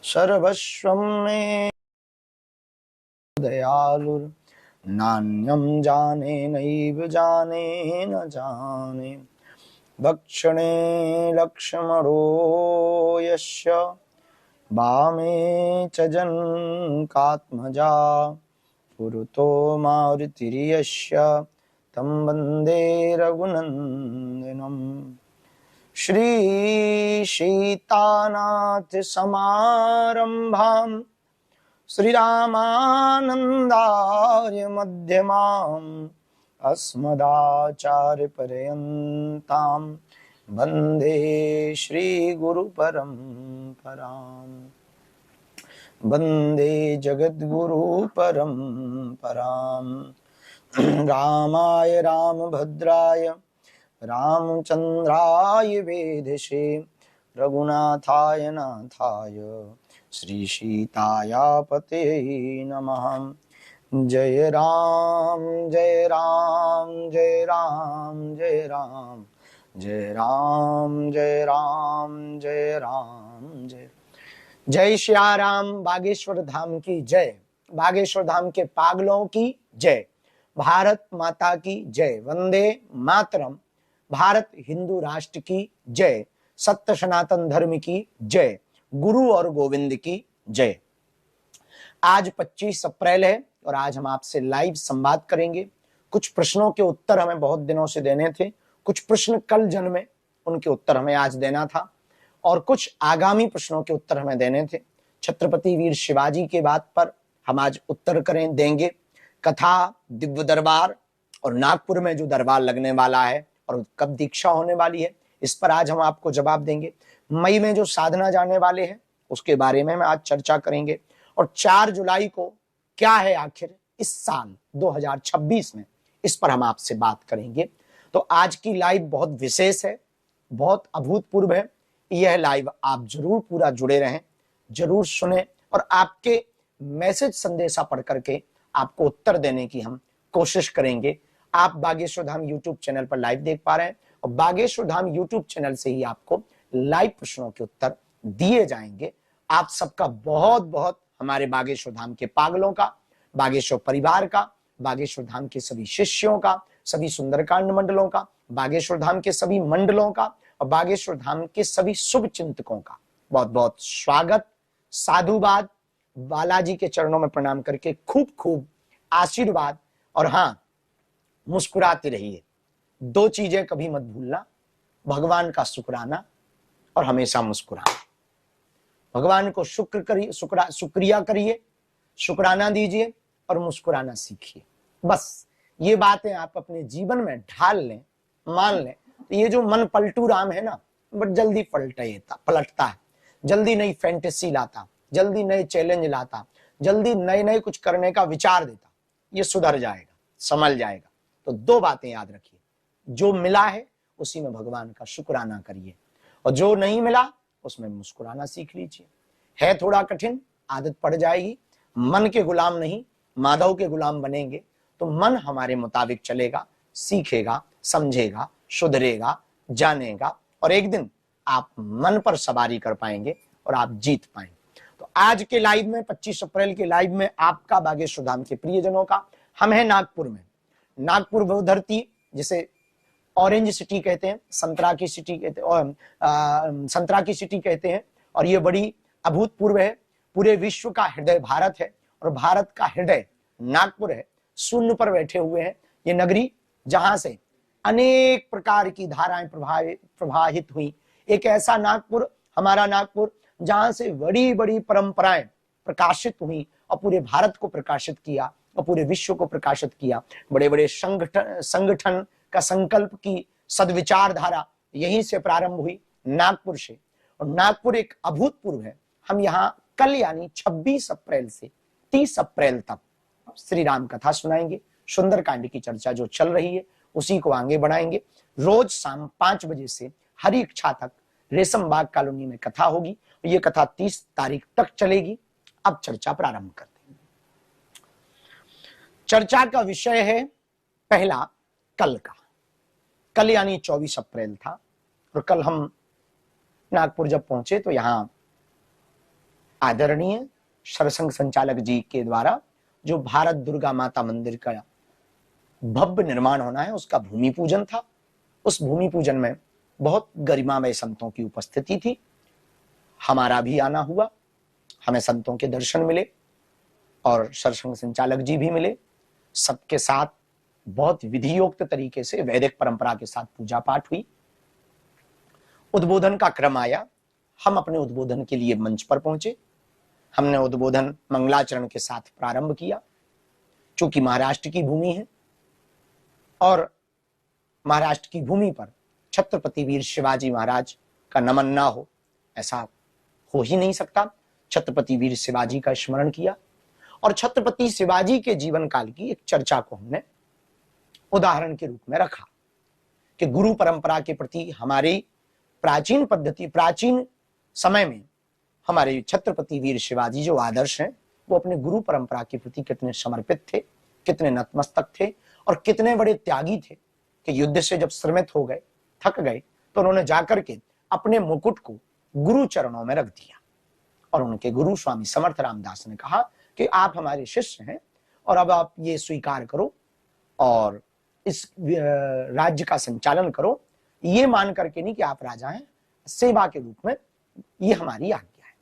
सर्वस्वं मे दयालुर् नान्यं जाने नैव जाने न जाने दक्षिणे लक्ष्मणो यस्य वामे च जनकात्मजा पुरतो मारुतिर्यस्य तं वन्दे रघुनन्दनम्। श्री सीतानाथ समारंभां श्रीरामानन्दार्य मध्यमाम् अस्मदाचार्यपर्यन्तां वन्दे श्रीगुरुपरम्पराम्। वन्दे जगद्गुरुपरम्पराम्। रामाय रामभद्राय रामचन्द्राय वेधसे रघुनाथाय नाथाय श्रीसीतायापतये नमः। जय राम जय राम जय राम जय राम जय राम जय राम जय राम जय। जय श्या राम। बागेश्वर धाम की जय। बागेश्वर धाम के पागलों की जय। भारत माता की जय। वंदे मातरम। भारत हिंदू राष्ट्र की जय। सत्य सनातन धर्म की जय। गुरु और गोविंद की जय। आज 25 अप्रैल है और आज हम आपसे लाइव संवाद करेंगे। कुछ प्रश्नों के उत्तर हमें बहुत दिनों से देने थे, कुछ प्रश्न कल जन्मे, उनके उत्तर हमें आज देना था, और कुछ आगामी प्रश्नों के उत्तर हमें देने थे। छत्रपति वीर शिवाजी के बात पर हम आज उत्तर देंगे। कथा, दिव्य दरबार और नागपुर में जो दरबार लगने वाला है और कब दीक्षा होने वाली है, इस पर आज हम आपको जवाब देंगे। मई में जो साधना जाने वाले हैं उसके बारे में हम आज चर्चा करेंगे। और 4 जुलाई को क्या है आखिर इस साल 2026 में, इस पर हम आपसे बात करेंगे। तो आज की लाइव बहुत विशेष है, बहुत अभूतपूर्व है। यह लाइव आप जरूर पूरा जुड़े रहें, जरूर सुने और आपके मैसेज संदेशा पढ़ करके आपको उत्तर देने की हम कोशिश करेंगे। आप बागेश्वर धाम यूट्यूब चैनल पर लाइव देख पा रहे हैं और बागेश्वर धाम यूट्यूब चैनल से ही आपको लाइव प्रश्नों के उत्तर दिए जाएंगे। आप सबका बहुत बहुत, हमारे बागेश्वर धाम के पागलों का, बागेश्वर परिवार का, बागेश्वर धाम के सभी शिष्यों का, सभी सुंदरकांड मंडलों का, बागेश्वर धाम के सभी मंडलों का और बागेश्वर धाम के सभी शुभ चिंतकों का बहुत बहुत स्वागत, साधुवाद। बालाजी के चरणों में प्रणाम करके खूब खूब आशीर्वाद। और हाँ, मुस्कुराते रहिए। 2 चीजें कभी मत भूलना, भगवान का शुक्राना और हमेशा मुस्कुराना। भगवान को शुक्रिया करिए, शुक्राना दीजिए और मुस्कुराना सीखिए। बस ये बातें आप अपने जीवन में ढाल लें, मान लें, तो ये जो मन पलटू राम है ना, बट जल्दी पलटता है, जल्दी नई फैंटेसी लाता, जल्दी नए चैलेंज लाता, जल्दी नए नए कुछ करने का विचार देता। ये सुधर जाएगा, संभल जाएगा। तो 2 बातें याद रखिए, जो मिला है उसी में भगवान का शुक्राना करिए और जो नहीं मिला उसमें मुस्कुराना सीख लीजिए। है थोड़ा कठिन, आदत पड़ जाएगी। मन के गुलाम नहीं, माधव के गुलाम बनेंगे तो मन हमारे मुताबिक चलेगा, सीखेगा, समझेगा, सुधरेगा, जानेगा और एक दिन आप मन पर सवारी कर पाएंगे और आप जीत पाएंगे। तो आज के लाइव में, 25 अप्रैल के लाइव में आपका, बागेश्वर धाम के प्रियजनों का। हम हैं नागपुर में। नागपुर वो धरती जिसे ऑरेंज सिटी कहते हैं, संतरा की सिटी कहते हैं, और संतरा की सिटी कहते हैं। और ये बड़ी अभूतपूर्व है। पूरे विश्व का हृदय भारत है और भारत का हृदय नागपुर है। शून्य पर बैठे हुए हैं ये नगरी, जहां से अनेक प्रकार की धाराएं प्रवाहित हुई। एक ऐसा नागपुर, हमारा नागपुर, जहां से बड़ी बड़ी परंपराएं प्रकाशित हुई और पूरे भारत को प्रकाशित किया और पूरे विश्व को प्रकाशित किया। बड़े बड़े संगठन का संकल्प की सद्विचारधारा यहीं से प्रारंभ हुई, नागपुर से। और नागपुर एक अभूतपूर्व है। हम यहाँ कल यानी 26 अप्रैल से 30 अप्रैल तक श्री राम कथा सुनाएंगे। सुंदरकांड की चर्चा जो चल रही है उसी को आगे बढ़ाएंगे। रोज शाम 5 बजे से हरी इच्छा तक रेशम बाग कॉलोनी में कथा होगी। ये कथा 30 तारीख तक चलेगी। अब चर्चा प्रारंभ करते हैं। चर्चा का विषय है पहला, कल का। कल यानी 24 अप्रैल था और कल हम नागपुर जब पहुंचे तो यहाँ आदरणीय सरसंघ संचालक जी के द्वारा जो भारत दुर्गा माता मंदिर का भव्य निर्माण होना है उसका भूमि पूजन था। उस भूमि पूजन में बहुत गरिमामय संतों की उपस्थिति थी, हमारा भी आना हुआ, हमें संतों के दर्शन मिले और सरसंघ संचालक जी भी मिले। सबके साथ बहुत विधियोक्त तरीके से वैदिक परंपरा के साथ पूजा पाठ हुई। उद्बोधन का क्रम आया, हम अपने उद्बोधन के लिए मंच पर पहुंचे। हमने उद्बोधन मंगलाचरण के साथ प्रारंभ किया। चूंकि महाराष्ट्र की भूमि है और महाराष्ट्र की भूमि पर छत्रपति वीर शिवाजी महाराज का नमन ना हो ऐसा हो ही नहीं सकता। छत्रपति वीर शिवाजी का स्मरण किया और छत्रपति शिवाजी के जीवन काल की एक चर्चा को हमने उदाहरण के रूप में रखा कि गुरु परंपरा के प्रति हमारी प्राचीन पद्धति, प्राचीन समय में हमारे छत्रपति वीर शिवाजी जो आदर्श हैं वो अपने गुरु परंपरा के प्रति कितने समर्पित थे, कितने नतमस्तक थे और कितने बड़े त्यागी थे कि युद्ध से जब श्रमित हो गए, थक गए, तो उन्होंने जाकर के अपने मुकुट को गुरु चरणों में रख दिया और उनके गुरु स्वामी समर्थ रामदास ने कहा कि आप हमारे शिष्य हैं और अब आप ये स्वीकार करो और इस राज्य का संचालन करो, ये मान करके नहीं कि आप राजा हैं, सेवा के रूप में ये हमारी आज्ञा है।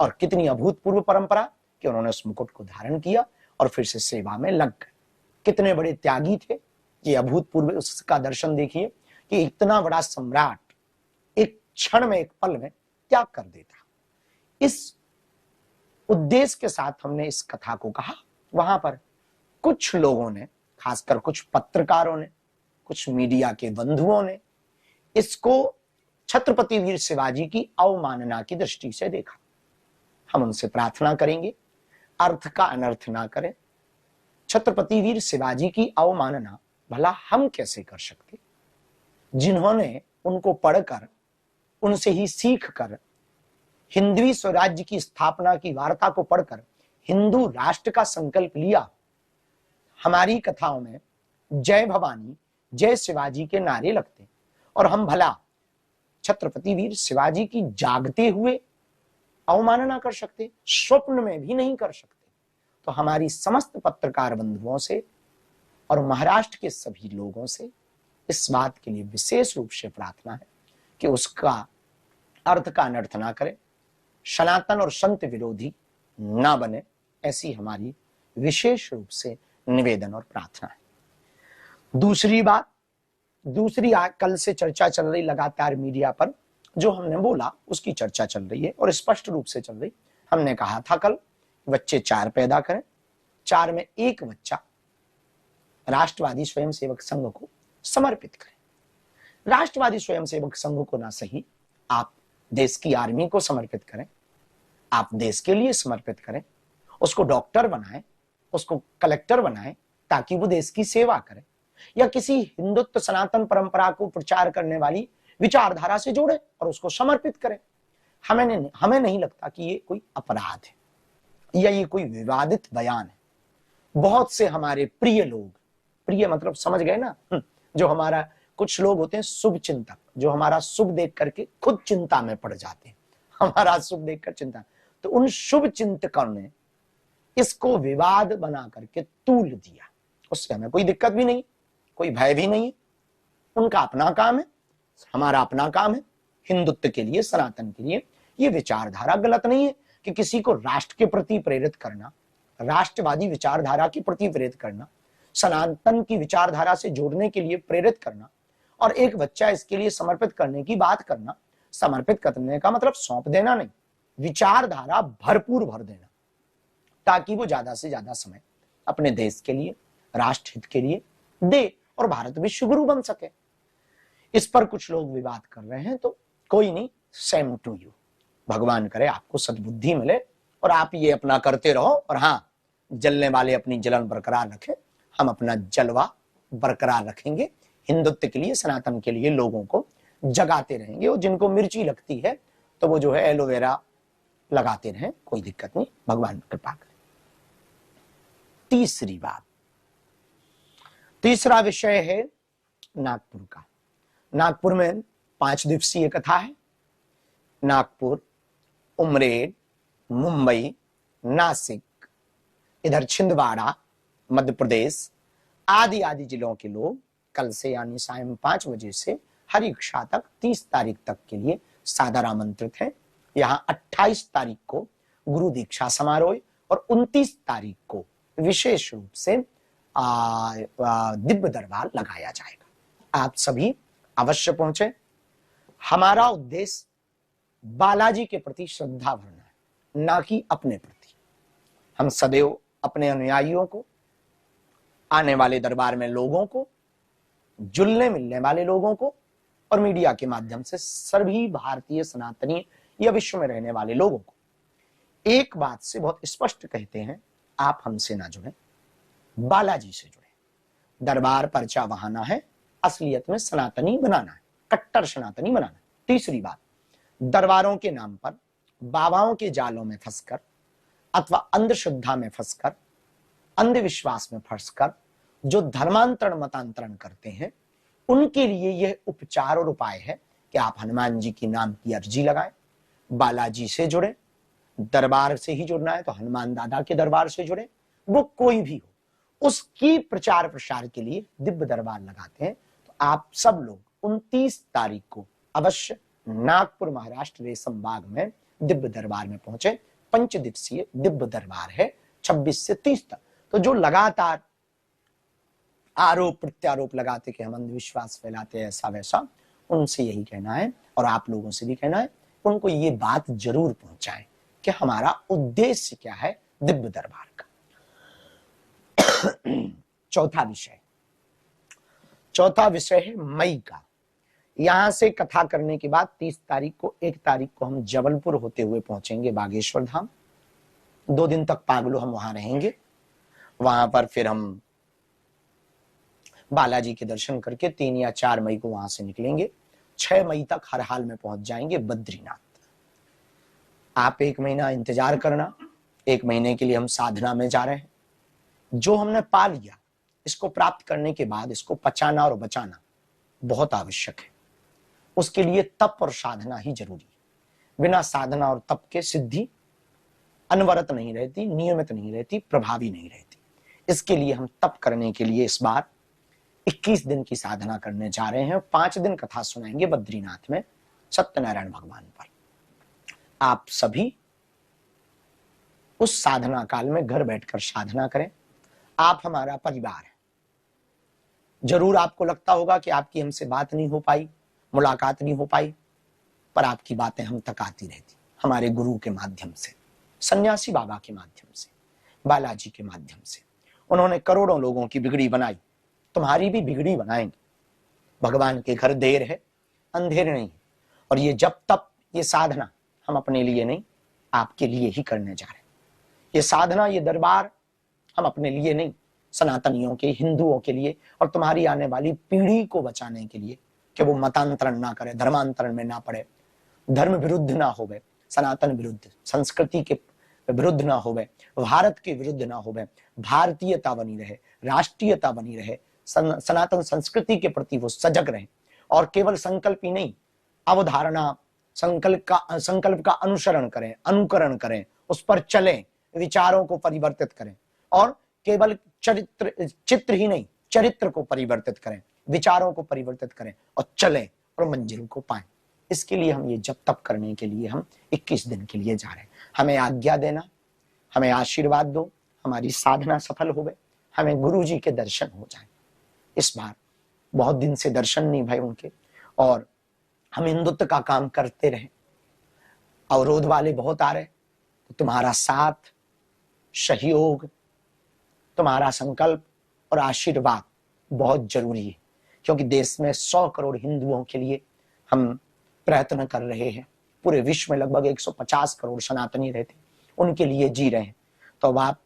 और कितनी अभूतपूर्व परंपरा कि उन्होंने उस मुकुट को धारण किया और फिर से सेवा में लग गए। कितने बड़े त्यागी थे, ये अभूतपूर्व उसका दर्शन देखिए कि इतना बड़ा सम्राट एक क्षण में, एक पल में त्याग कर देता। इस उद्देश्य के साथ हमने इस कथा को कहा। वहां पर कुछ लोगों ने, खासकर कुछ पत्रकारों ने, कुछ मीडिया के बंधुओं ने इसको छत्रपति वीर शिवाजी की अवमानना की दृष्टि से देखा। हम उनसे प्रार्थना करेंगे अर्थ का अनर्थ ना करें। छत्रपति वीर शिवाजी की अवमानना भला हम कैसे कर सकते, जिन्होंने उनको पढ़कर, उनसे ही सीख कर, हिंदवी स्वराज्य की स्थापना की वार्ता को पढ़कर हिंदू राष्ट्र का संकल्प लिया। हमारी कथाओं में जय भवानी, जय शिवाजी के नारे लगते और हम भला छत्रपति वीर शिवाजी की जागते हुए अवमानना कर सकते, स्वप्न में भी नहीं कर सकते। तो हमारी समस्त पत्रकार बंधुओं से और महाराष्ट्र के सभी लोगों से इस बात के लिए विशेष रूप से प्रार्थना है कि उसका अर्थ का अनर्थ ना करें, सनातन और संत विरोधी ना बने, ऐसी हमारी विशेष रूप से निवेदन और प्रार्थना है। दूसरी बात, कल से चर्चा चल रही लगातार मीडिया पर, जो हमने बोला उसकी चर्चा चल रही है और स्पष्ट रूप से चल रही। हमने कहा था कल बच्चे 4 पैदा करें, 4 में एक बच्चा राष्ट्रवादी स्वयंसेवक संघ को समर्पित करें। राष्ट्रवादी स्वयंसेवक संघ को ना सही, आप देश की आर्मी को समर्पित करें, आप देश के लिए समर्पित करें, उसको डॉक्टर बनाएं, उसको कलेक्टर बनाएं ताकि वो देश की सेवा करे, या किसी हिंदुत्व सनातन परंपरा को प्रचार करने वाली विचारधारा से जोड़े और उसको समर्पित करें। हमें नहीं लगता कि ये कोई अपराध है या ये कोई विवादित बयान है। बहुत से हमारे प्रिय लोग, प्रिय मतलब समझ गए ना, जो हमारा कुछ लोग होते हैं शुभ चिंतक, जो हमारा शुभ देख करके खुद चिंता में पड़ जाते हैं, हमारा शुभ देखकर चिंता। तो उन शुभ चिंतकों ने इसको विवाद बना करके तूल दिया। उससे हमें कोई दिक्कत भी नहीं, कोई भय भी नहीं है। उनका अपना काम है, हमारा अपना काम है। हिंदुत्व के लिए, सनातन के लिए ये विचारधारा गलत नहीं है कि किसी को राष्ट्र के प्रति प्रेरित करना, राष्ट्रवादी विचारधारा के प्रति प्रेरित करना, सनातन की विचारधारा से जोड़ने के लिए प्रेरित करना और एक बच्चा इसके लिए समर्पित करने की बात करना। समर्पित करने का मतलब सौंप देना नहीं, विचारधारा भरपूर भर देना ताकि वो ज्यादा से ज्यादा समय अपने देश के लिए, राष्ट्र हित के लिए दे और भारत विश्व गुरु बन सके। इस पर कुछ लोग विवाद कर रहे हैं, तो कोई नहीं, सेम टू यू। भगवान करे आपको सद्बुद्धि मिले और आप ये अपना करते रहो। और हाँ, जलने वाले अपनी जलन बरकरार रखें, हम अपना जलवा बरकरार रखेंगे। हिंदुत्व के लिए, सनातन के लिए लोगों को जगाते रहेंगे। और जिनको मिर्ची लगती है तो वो जो है एलोवेरा लगाते रहें, कोई दिक्कत नहीं, भगवान कृपा करें। तीसरी बात, तीसरा विषय है नागपुर का। नागपुर में 5 दिवसीय कथा है। नागपुर, उमरेड, मुंबई, नासिक, इधर छिंदवाड़ा मध्य प्रदेश आदि आदि जिलों के लोग कल से यानी सायं 5 बजे से हर इच्छा तक 30 तारीख तक के लिए सादर आमंत्रित है। यहाँ 28 तारीख को गुरु दीक्षा समारोह और 29 तारीख को विशेष रूप से दिव्य दरबार लगाया जाएगा। आप सभी अवश्य पहुंचे। हमारा उद्देश्य बालाजी के प्रति श्रद्धा भरना है, ना कि अपने प्रति। हम सदैव अपने अनुयायियों को, आने वाले दरबार में लोगों को, जुलने मिलने वाले लोगों को और मीडिया के माध्यम से सभी भारतीय सनातनी या विश्व में रहने वाले लोगों को एक बात से बहुत स्पष्ट कहते हैं, आप हमसे ना जुड़े, बालाजी से जुड़े। दरबार पर्चा बहाना है, असलियत में सनातनी बनाना है, कट्टर सनातनी बनाना है। तीसरी बात, दरबारों के नाम पर बाबाओं के जालों में फंसकर अथवा अंधश्रद्धा में फंसकर, अंधविश्वास में फंसकर जो धर्मांतरण मतांतरण करते हैं, उनके लिए यह उपचार और उपाय है कि आप हनुमान जी की नाम की अर्जी लगाएं, बालाजी से जुड़े। दरबार से ही जुड़ना है तो हनुमान दादा के दरबार से जुड़े, वो कोई भी हो, उसकी प्रचार प्रसार के लिए दिव्य दरबार लगाते हैं। तो आप सब लोग 29 तारीख को अवश्य नागपुर महाराष्ट्र रेशम बाग में दिव्य दरबार में पहुंचे। 5 दिवसीय दिव्य दरबार है 26 से 30 तक। तो जो लगातार आरोप प्रत्यारोप लगाते कि हम अंधविश्वास फैलाते हैं ऐसा वैसा, उनसे यही कहना है और आप लोगों से भी कहना है, उनको ये बात जरूर पहुंचाएं कि हमारा उद्देश्य क्या है दिव्य दरबार का। चौथा विषय है मई का। यहां से कथा करने के बाद 30 तारीख को 1 तारीख को हम जबलपुर होते हुए पहुंचेंगे बागेश्वर धाम। 2 दिन तक पागलो हम वहां रहेंगे। वहां पर फिर हम बालाजी के दर्शन करके 3 या 4 मई को वहां से निकलेंगे। 6 मई तक हर हाल में पहुंच जाएंगे बद्रीनाथ। आप 1 महीना इंतजार करना। 1 महीने के लिए हम साधना में जा रहे हैं। जो हमने पा लिया, इसको प्राप्त करने के बाद इसको पचाना और बचाना बहुत आवश्यक है। उसके लिए तप और साधना ही जरूरी है। बिना साधना और तप के सिद्धि अनवरत नहीं रहती, नियमित नहीं रहती, प्रभावी नहीं रहती। इसके लिए हम तप करने के लिए इस बार 21 दिन की साधना करने जा रहे हैं। 5 दिन कथा सुनाएंगे बद्रीनाथ में सत्यनारायण भगवान पर। आप सभी उस साधना काल में घर बैठकर साधना करें। आप हमारा परिवार है। जरूर आपको लगता होगा कि आपकी हमसे बात नहीं हो पाई, मुलाकात नहीं हो पाई, पर आपकी बातें हम तक आती रहती। हमारे गुरु के माध्यम से, सन्यासी बाबा के माध्यम से, बालाजी के माध्यम से उन्होंने करोड़ों लोगों की बिगड़ी बनाई। तुम्हारी भी बिगड़ी बनाएंगे। भगवान के घर देर है, अंधेर नहीं। और ये जब तब ये साधना हम अपने लिए नहीं, आपके लिए ही करने जा रहे हैं। ये साधना, ये दरबार हम अपने लिए नहीं, सनातनियों के, हिंदुओं के लिए और तुम्हारी आने वाली पीढ़ी को बचाने के लिए कि वो मतांतरण ना करे, धर्मांतरण में ना पड़े, धर्म विरुद्ध ना होवे, सनातन विरुद्ध, संस्कृति के विरुद्ध ना होवे, भारत के विरुद्ध ना होवे, भारतीयता बनी रहे, राष्ट्रीयता बनी रहे, सनातन संस्कृति के प्रति वो सजग रहे और केवल संकल्प ही नहीं, अवधारणा संकल्प का अनुसरण करें, अनुकरण करें, उस पर चलें, विचारों को परिवर्तित करें और केवल चित्र ही नहीं, चरित्र को परिवर्तित करें, विचारों को परिवर्तित करें और चलें और मंजिल को पाएं। इसके लिए हम ये जब तब करने के लिए हम 21 दिन के लिए जा रहे हैं। हमें आज्ञा देना, हमें आशीर्वाद दो, हमारी साधना सफल होवे, हमें गुरु जी के दर्शन हो जाए। इस बार बहुत दिन से दर्शन नहीं भाई उनके, और हम हिंदुत्व का काम करते रहे। अवरोध वाले बहुत आ रहे, तो तुम्हारा साथ, सहयोग, तुम्हारा संकल्प और आशीर्वाद बहुत जरूरी है। क्योंकि देश में 100 करोड़ हिंदुओं के लिए हम प्रयत्न कर रहे हैं। पूरे विश्व में लगभग 150 करोड़ सनातनी रहते, उनके लिए जी रहे हैं। तो अब आप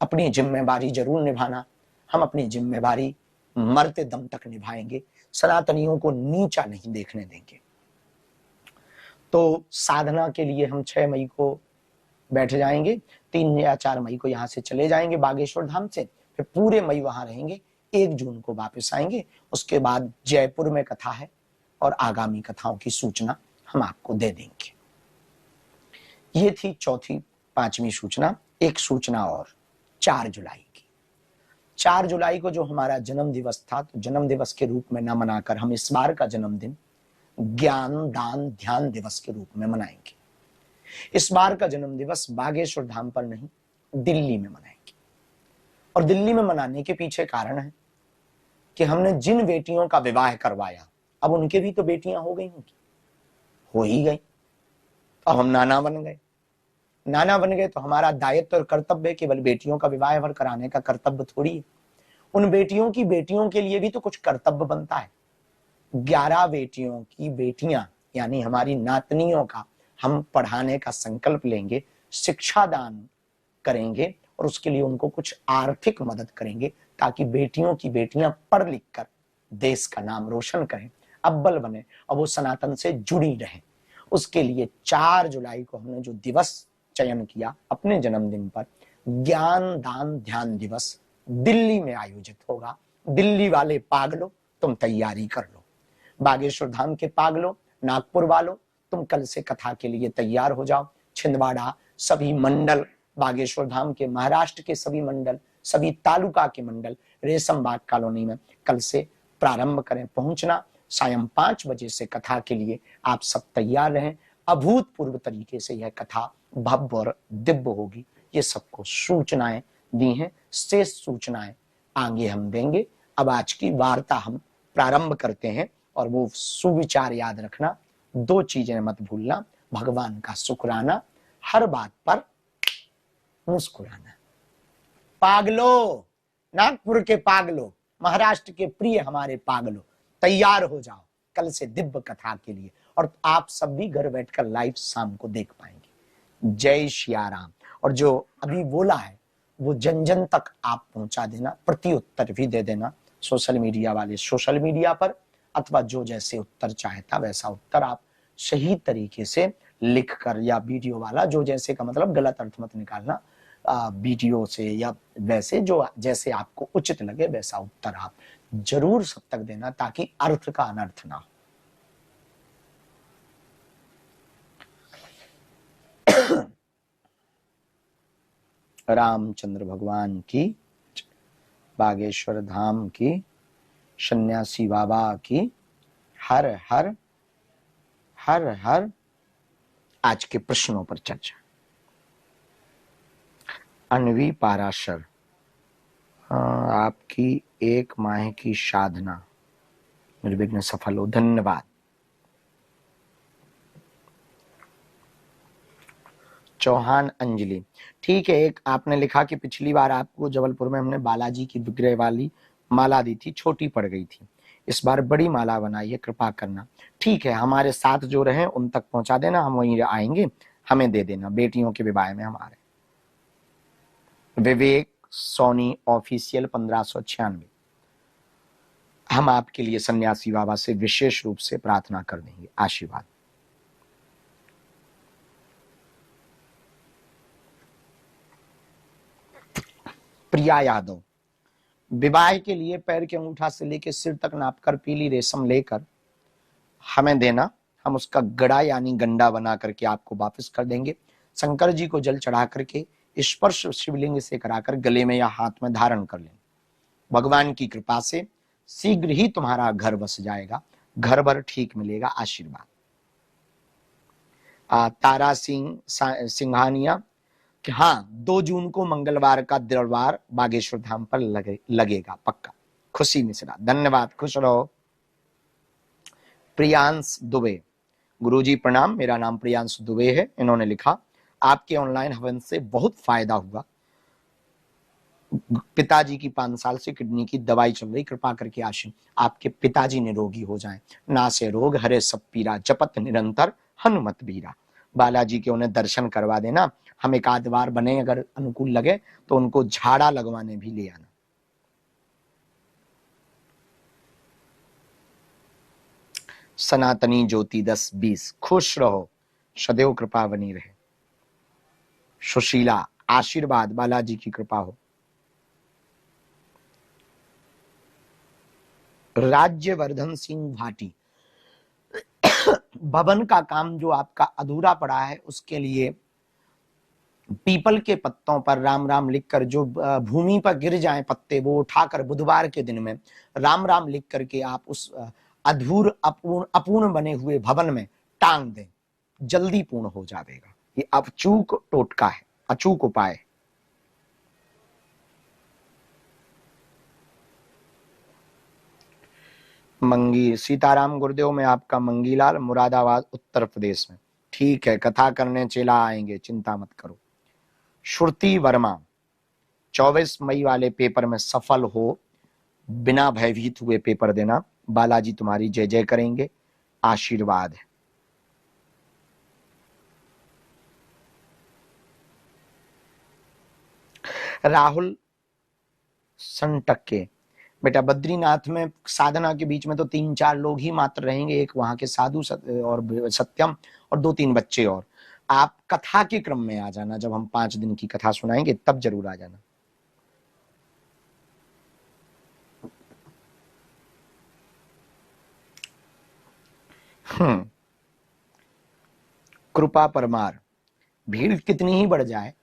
अपनी जिम्मेवारी जरूर निभाना। हम अपनी जिम्मेवारी मरते दम तक निभाएंगे, सनातनियों को नीचा नहीं देखने देंगे। तो साधना के लिए हम 6 मई को बैठ जाएंगे, 3 या 4 मई को यहाँ से चले जाएंगे बागेश्वर धाम से, फिर पूरे मई वहां रहेंगे, 1 जून को वापस आएंगे। उसके बाद जयपुर में कथा है और आगामी कथाओं की सूचना हम आपको दे देंगे। ये थी चौथी 5वीं सूचना, एक सूचना और 4 जुलाई की। 4 जुलाई को जो हमारा जन्म दिवस था, तो जन्म दिवस के रूप में न मनाकर हम इस बार का जन्मदिन ज्ञान दान ध्यान दिवस के रूप में मनाएंगे। इस बार का जन्म दिवस बागेश्वर धाम पर नहीं, दिल्ली में मनाएंगे। और दिल्ली में मनाने के पीछे कारण है कि हमने जिन बेटियों का विवाह करवाया, अब उनके भी तो बेटियां हो गई होंगी, हो ही गई। अब हम नाना बन गए। नाना बन गए तो हमारा दायित्व और कर्तव्य केवल बेटियों का विवाह भर कराने का कर्तव्य थोड़ी है। उन बेटियों के लिए भी तो कुछ कर्तव्य बनता है। 11 बेटियों की बेटियां यानी हमारी नातनियों का हम पढ़ाने का संकल्प लेंगे, शिक्षा दान करेंगे और उसके लिए उनको कुछ आर्थिक मदद करेंगे, ताकि बेटियों की बेटियां पढ़ लिख कर देश का नाम रोशन करें, अव्वल बने और वो सनातन से जुड़ी रहें। उसके लिए 4 जुलाई को हमने जो दिवस चयन किया अपने जन्मदिन पर, ज्ञान दान ध्यान दिवस दिल्ली में आयोजित होगा। दिल्ली वाले पागलो, तुम तैयारी कर लो। बागेश्वर धाम के पागलो, नागपुर वालों, तुम कल से कथा के लिए तैयार हो जाओ। छिंदवाड़ा सभी मंडल, बागेश्वर धाम के महाराष्ट्र के सभी मंडल, सभी तालुका के मंडल रेशम बाग कॉलोनी में कल से प्रारंभ करें पहुंचना। सायं 5 बजे से कथा के लिए आप सब तैयार रहें। अभूतपूर्व तरीके से यह कथा भव्य और दिव्य होगी। ये सबको सूचनाएं दी हैं, शेष सूचनाएं आगे हम देंगे। अब आज की वार्ता हम प्रारंभ करते हैं और वो सुविचार याद रखना, 2 चीजें मत भूलना, भगवान का शुक्राना, हर बात पर मुस्कुराना। पागलो, नागपुर के पागलो, महाराष्ट्र के प्रिय हमारे पागलो, तैयार हो जाओ कल से दिव्य कथा के लिए। और आप सब भी घर बैठकर लाइव शाम को देख पाएंगे। जय श्री राम। और जो अभी बोला है वो जन जन तक आप पहुंचा देना, प्रत्युत्तर भी दे देना सोशल मीडिया वाले सोशल मीडिया पर, अथवा जो जैसे उत्तर चाहता वैसा उत्तर आप सही तरीके से लिख कर, या वीडियो वाला जो जैसे का मतलब गलत अर्थ मत निकालना, वीडियो से या वैसे जो जैसे आपको उचित लगे वैसा उत्तर आप जरूर सब तक देना, ताकि अर्थ का अनर्थ ना हो। रामचंद्र भगवान की, बागेश्वर धाम की, सन्यासी बाबा की, हर हर हर हर। आज के प्रश्नों पर चर्चा। अन्वी पाराशर, आपकी 1 माह की साधना निर्विघ्न सफल हो, धन्यवाद। चौहान अंजलि, ठीक है। एक आपने लिखा कि पिछली बार आपको जबलपुर में हमने बालाजी की विग्रह वाली माला दी थी, छोटी पड़ गई थी, इस बार बड़ी माला बनाई है, कृपा करना। ठीक है, हमारे साथ जो रहे उन तक पहुंचा देना, हम वहीं आएंगे, हमें दे देना। बेटियों के विवाह में हमारे। विवेक सोनी ऑफिशियल 1596, हम आपके लिए सन्यासी बाबा से विशेष रूप से प्रार्थना कर देंगे, आशीर्वाद। प्रिया यादव, विवाह के लिए पैर के अंगूठा से लेकर सिर तक नापकर पीली रेशम लेकर हमें देना, हम उसका गड़ा यानी गंडा बना करके आपको वापस कर देंगे। शंकर जी को जल चढ़ा करके स्पर्श शिवलिंग से कराकर गले में या हाथ में धारण कर लें। भगवान की कृपा से शीघ्र ही तुम्हारा घर बस जाएगा, घर भर ठीक मिलेगा, आशीर्वाद। तारा सिंह सिंघानिया कि हाँ 2 जून को मंगलवार का दरबार बागेश्वर धाम पर लगेगा पक्का। खुशी मिश्रा, धन्यवाद, खुश रहो। प्रियांश दुबे, गुरुजी प्रणाम, मेरा नाम प्रियांश दुबे है। इन्होंने लिखा आपके ऑनलाइन हवन से बहुत फायदा हुआ, पिताजी की 5 साल से किडनी की दवाई चल रही, कृपा करके आशीर्वाद, आपके पिताजी निरोगी हो जाएं। ना से रोग हरे सब पीरा, जपत निरंतर हनुमत बीरा। बालाजी के उन्हें दर्शन करवा देना, हम 1 आध बार बने, अगर अनुकूल लगे तो उनको झाड़ा लगवाने भी ले आना। सनातनी ज्योति 10-20, खुश रहो, सदैव कृपा बनी रहे। सुशीला, आशीर्वाद, बालाजी की कृपा हो। राज्यवर्धन सिंह भाटी, भवन का काम जो आपका अधूरा पड़ा है उसके लिए पीपल के पत्तों पर राम राम लिखकर जो भूमि पर गिर जाएं पत्ते, वो उठाकर बुधवार के दिन में राम राम लिख करके आप उस अधूर अपूर्ण अपूर्ण बने हुए भवन में टांग दें, जल्दी पूर्ण हो जाएगा। ये अचूक टोटका है, अचूक उपाय है। मंगी सीताराम गुरुदेव में आपका मंगीलाल, मुरादाबाद उत्तर प्रदेश में। ठीक है, कथा करने चेला आएंगे, चिंता मत करो। श्रुति वर्मा 24 मई वाले पेपर में सफल हो, बिना भयभीत हुए पेपर देना, बालाजी तुम्हारी जय जय करेंगे, आशीर्वाद है। राहुल संटक्के, बेटा बद्रीनाथ में साधना के बीच में तो 3-4 लोग ही मात्र रहेंगे, एक वहां के साधु और सत्यम और 2-3 बच्चे, और आप कथा के क्रम में आ जाना, जब हम 5 दिन की कथा सुनाएंगे तब जरूर आ जाना। कृपा परमार, भीड़ कितनी ही बढ़ जाए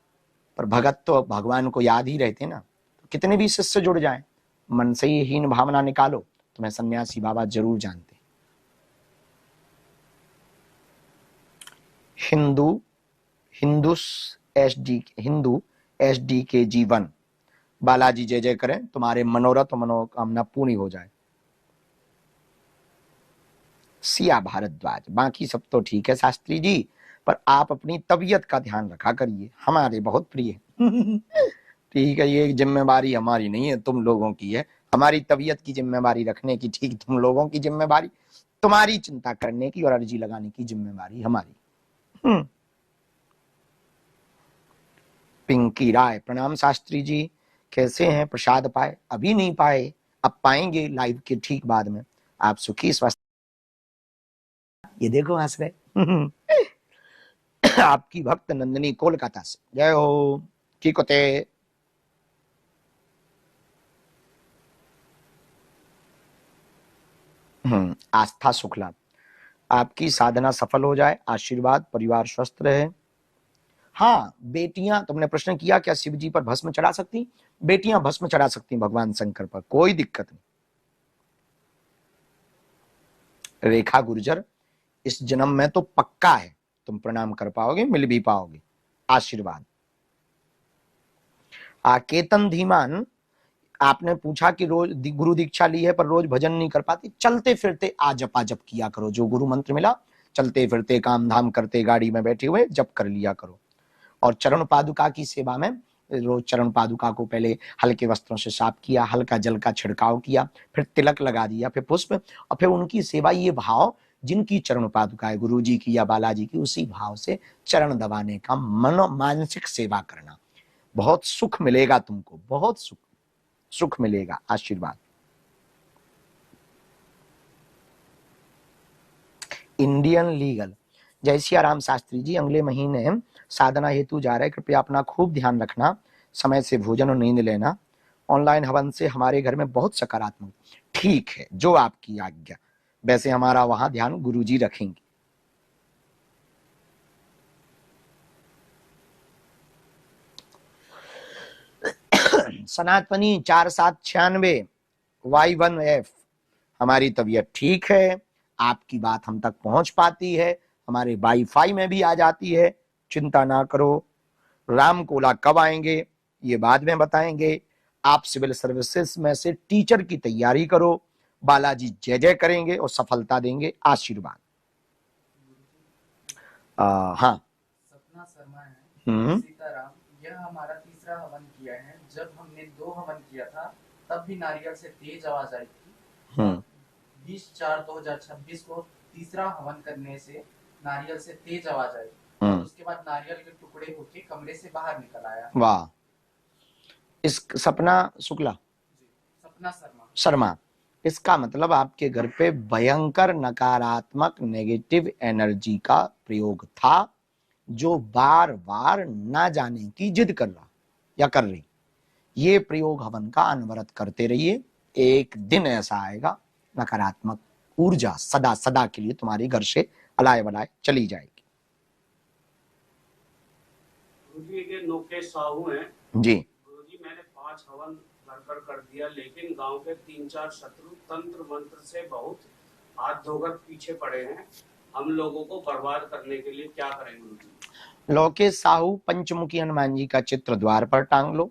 पर भगत तो भगवान को याद ही रहते ना, तो कितने भी शिष्य जुड़ जाएं, मन से ही हीन भावना निकालो, तुम्हें सन्यासी बाबा जरूर जानते। हिंदू एसडी के जीवन, बालाजी जय जय करें, तुम्हारे मनोरथ मनोकामना पूरी हो जाए। सिया भारद्वाज, बाकी सब तो ठीक है शास्त्री जी, पर आप अपनी तबीयत का ध्यान रखा करिए, हमारे बहुत प्रिय ठीक है, ये जिम्मेवारी हमारी नहीं है, तुम लोगों की है। हमारी तबीयत की जिम्मेवारी रखने की ठीक तुम लोगों की जिम्मेवारी, तुम्हारी चिंता करने की और अर्जी लगाने की जिम्मेवारी हमारी। पिंकी राय, प्रणाम शास्त्री जी, कैसे हैं? प्रसाद पाए? अभी नहीं पाए, अब पाएंगे लाइव के ठीक बाद में। आप सुखी स्वस्थ, ये देखो हंस रहे आपकी भक्त नंदिनी कोलकाता से, जय हो। ठीक होते। आस्था शुक्ला, आपकी साधना सफल हो जाए, आशीर्वाद, परिवार स्वस्थ रहे। हाँ बेटियां, तुमने प्रश्न किया क्या शिव जी पर भस्म चढ़ा सकती? बेटियां भस्म चढ़ा सकती भगवान शंकर पर, कोई दिक्कत नहीं। रेखा गुर्जर, इस जन्म में तो पक्का है तुम प्रणाम कर पाओगे, मिल भी पाओगे, आशीर्वाद। केतन धीमान, आपने पूछा कि रोज गुरु दीक्षा ली है पर रोज भजन नहीं कर पाती, चलते फिरते आ जपा जप किया करो, जो गुरु मंत्र मिला चलते फिरते काम धाम करते गाड़ी में बैठे हुए जप कर लिया करो। और चरण पादुका की सेवा में रोज चरण पादुका को पहले हल्के वस्त्रों से साफ किया, हल्का जल का छिड़काव किया, फिर तिलक लगा दिया, फिर पुष्प, और फिर उनकी सेवा, ये भाव जिनकी चरण पादुका है, गुरु जी की या बालाजी की, उसी भाव से चरण दबाने का मनो मानसिक सेवा करना, बहुत सुख मिलेगा तुमको, बहुत सुख मिलेगा, आशीर्वाद। इंडियन लीगल, जय सिया राम शास्त्री जी, अगले महीने साधना हेतु जा रहे, कृपया अपना खूब ध्यान रखना, समय से भोजन और नींद लेना, ऑनलाइन हवन से हमारे घर में बहुत सकारात्मक। ठीक है, जो आपकी आज्ञा, वैसे हमारा वहां ध्यान गुरुजी रखेंगे। सनातनी 4796 Y1F, हमारी तबीयत ठीक है, आपकी बात हम तक पहुंच पाती है, हमारे वाईफाई में भी आ जाती है, चिंता ना करो। राम कोला कब आएंगे ये बाद में बताएंगे। आप सिविल सर्विसेज में से टीचर की तैयारी करो, बालाजी जय जय करेंगे और सफलता देंगे, आशीर्वाद। हाँ, सपना शर्मा है, सीताराम, यह हमारा तीसरा हवन किया है। जब हमने 2 हवन किया था तब भी नारियल से तेज आवाज आई थी। 20/4/2026 को तीसरा हवन करने से नारियल से तेज आवाज आई, और उसके बाद नारियल के टुकड़े होके कमरे से बाहर निकल आया। वाह। इस सपना शुक्ला, सपना शर्मा, इसका मतलब आपके घर पे भयंकर नकारात्मक नेगेटिव एनर्जी का प्रयोग था, जो बार बार ना जाने की जिद कर रहा या कर रही। ये प्रयोग हवन का अनवरत करते रहिए, एक दिन ऐसा आएगा नकारात्मक ऊर्जा सदा सदा के लिए तुम्हारे घर से अलाय बलाय चली जाएगी। पृथ्वी के नौके साहू हैं जी। गुरुजी, मैंने 5 हवन घर कर दिया, लेकिन गांव के 3-4 शत्रु तंत्र मंत्र से बहुत हाथ धोकर पीछे पड़े हैं। हम लोगों को बर्बाद करने के लिए क्या करें गुरुजी? लौके साहू पंचमुखी हनुमान जी का चित्र द्वार पर टांग लो।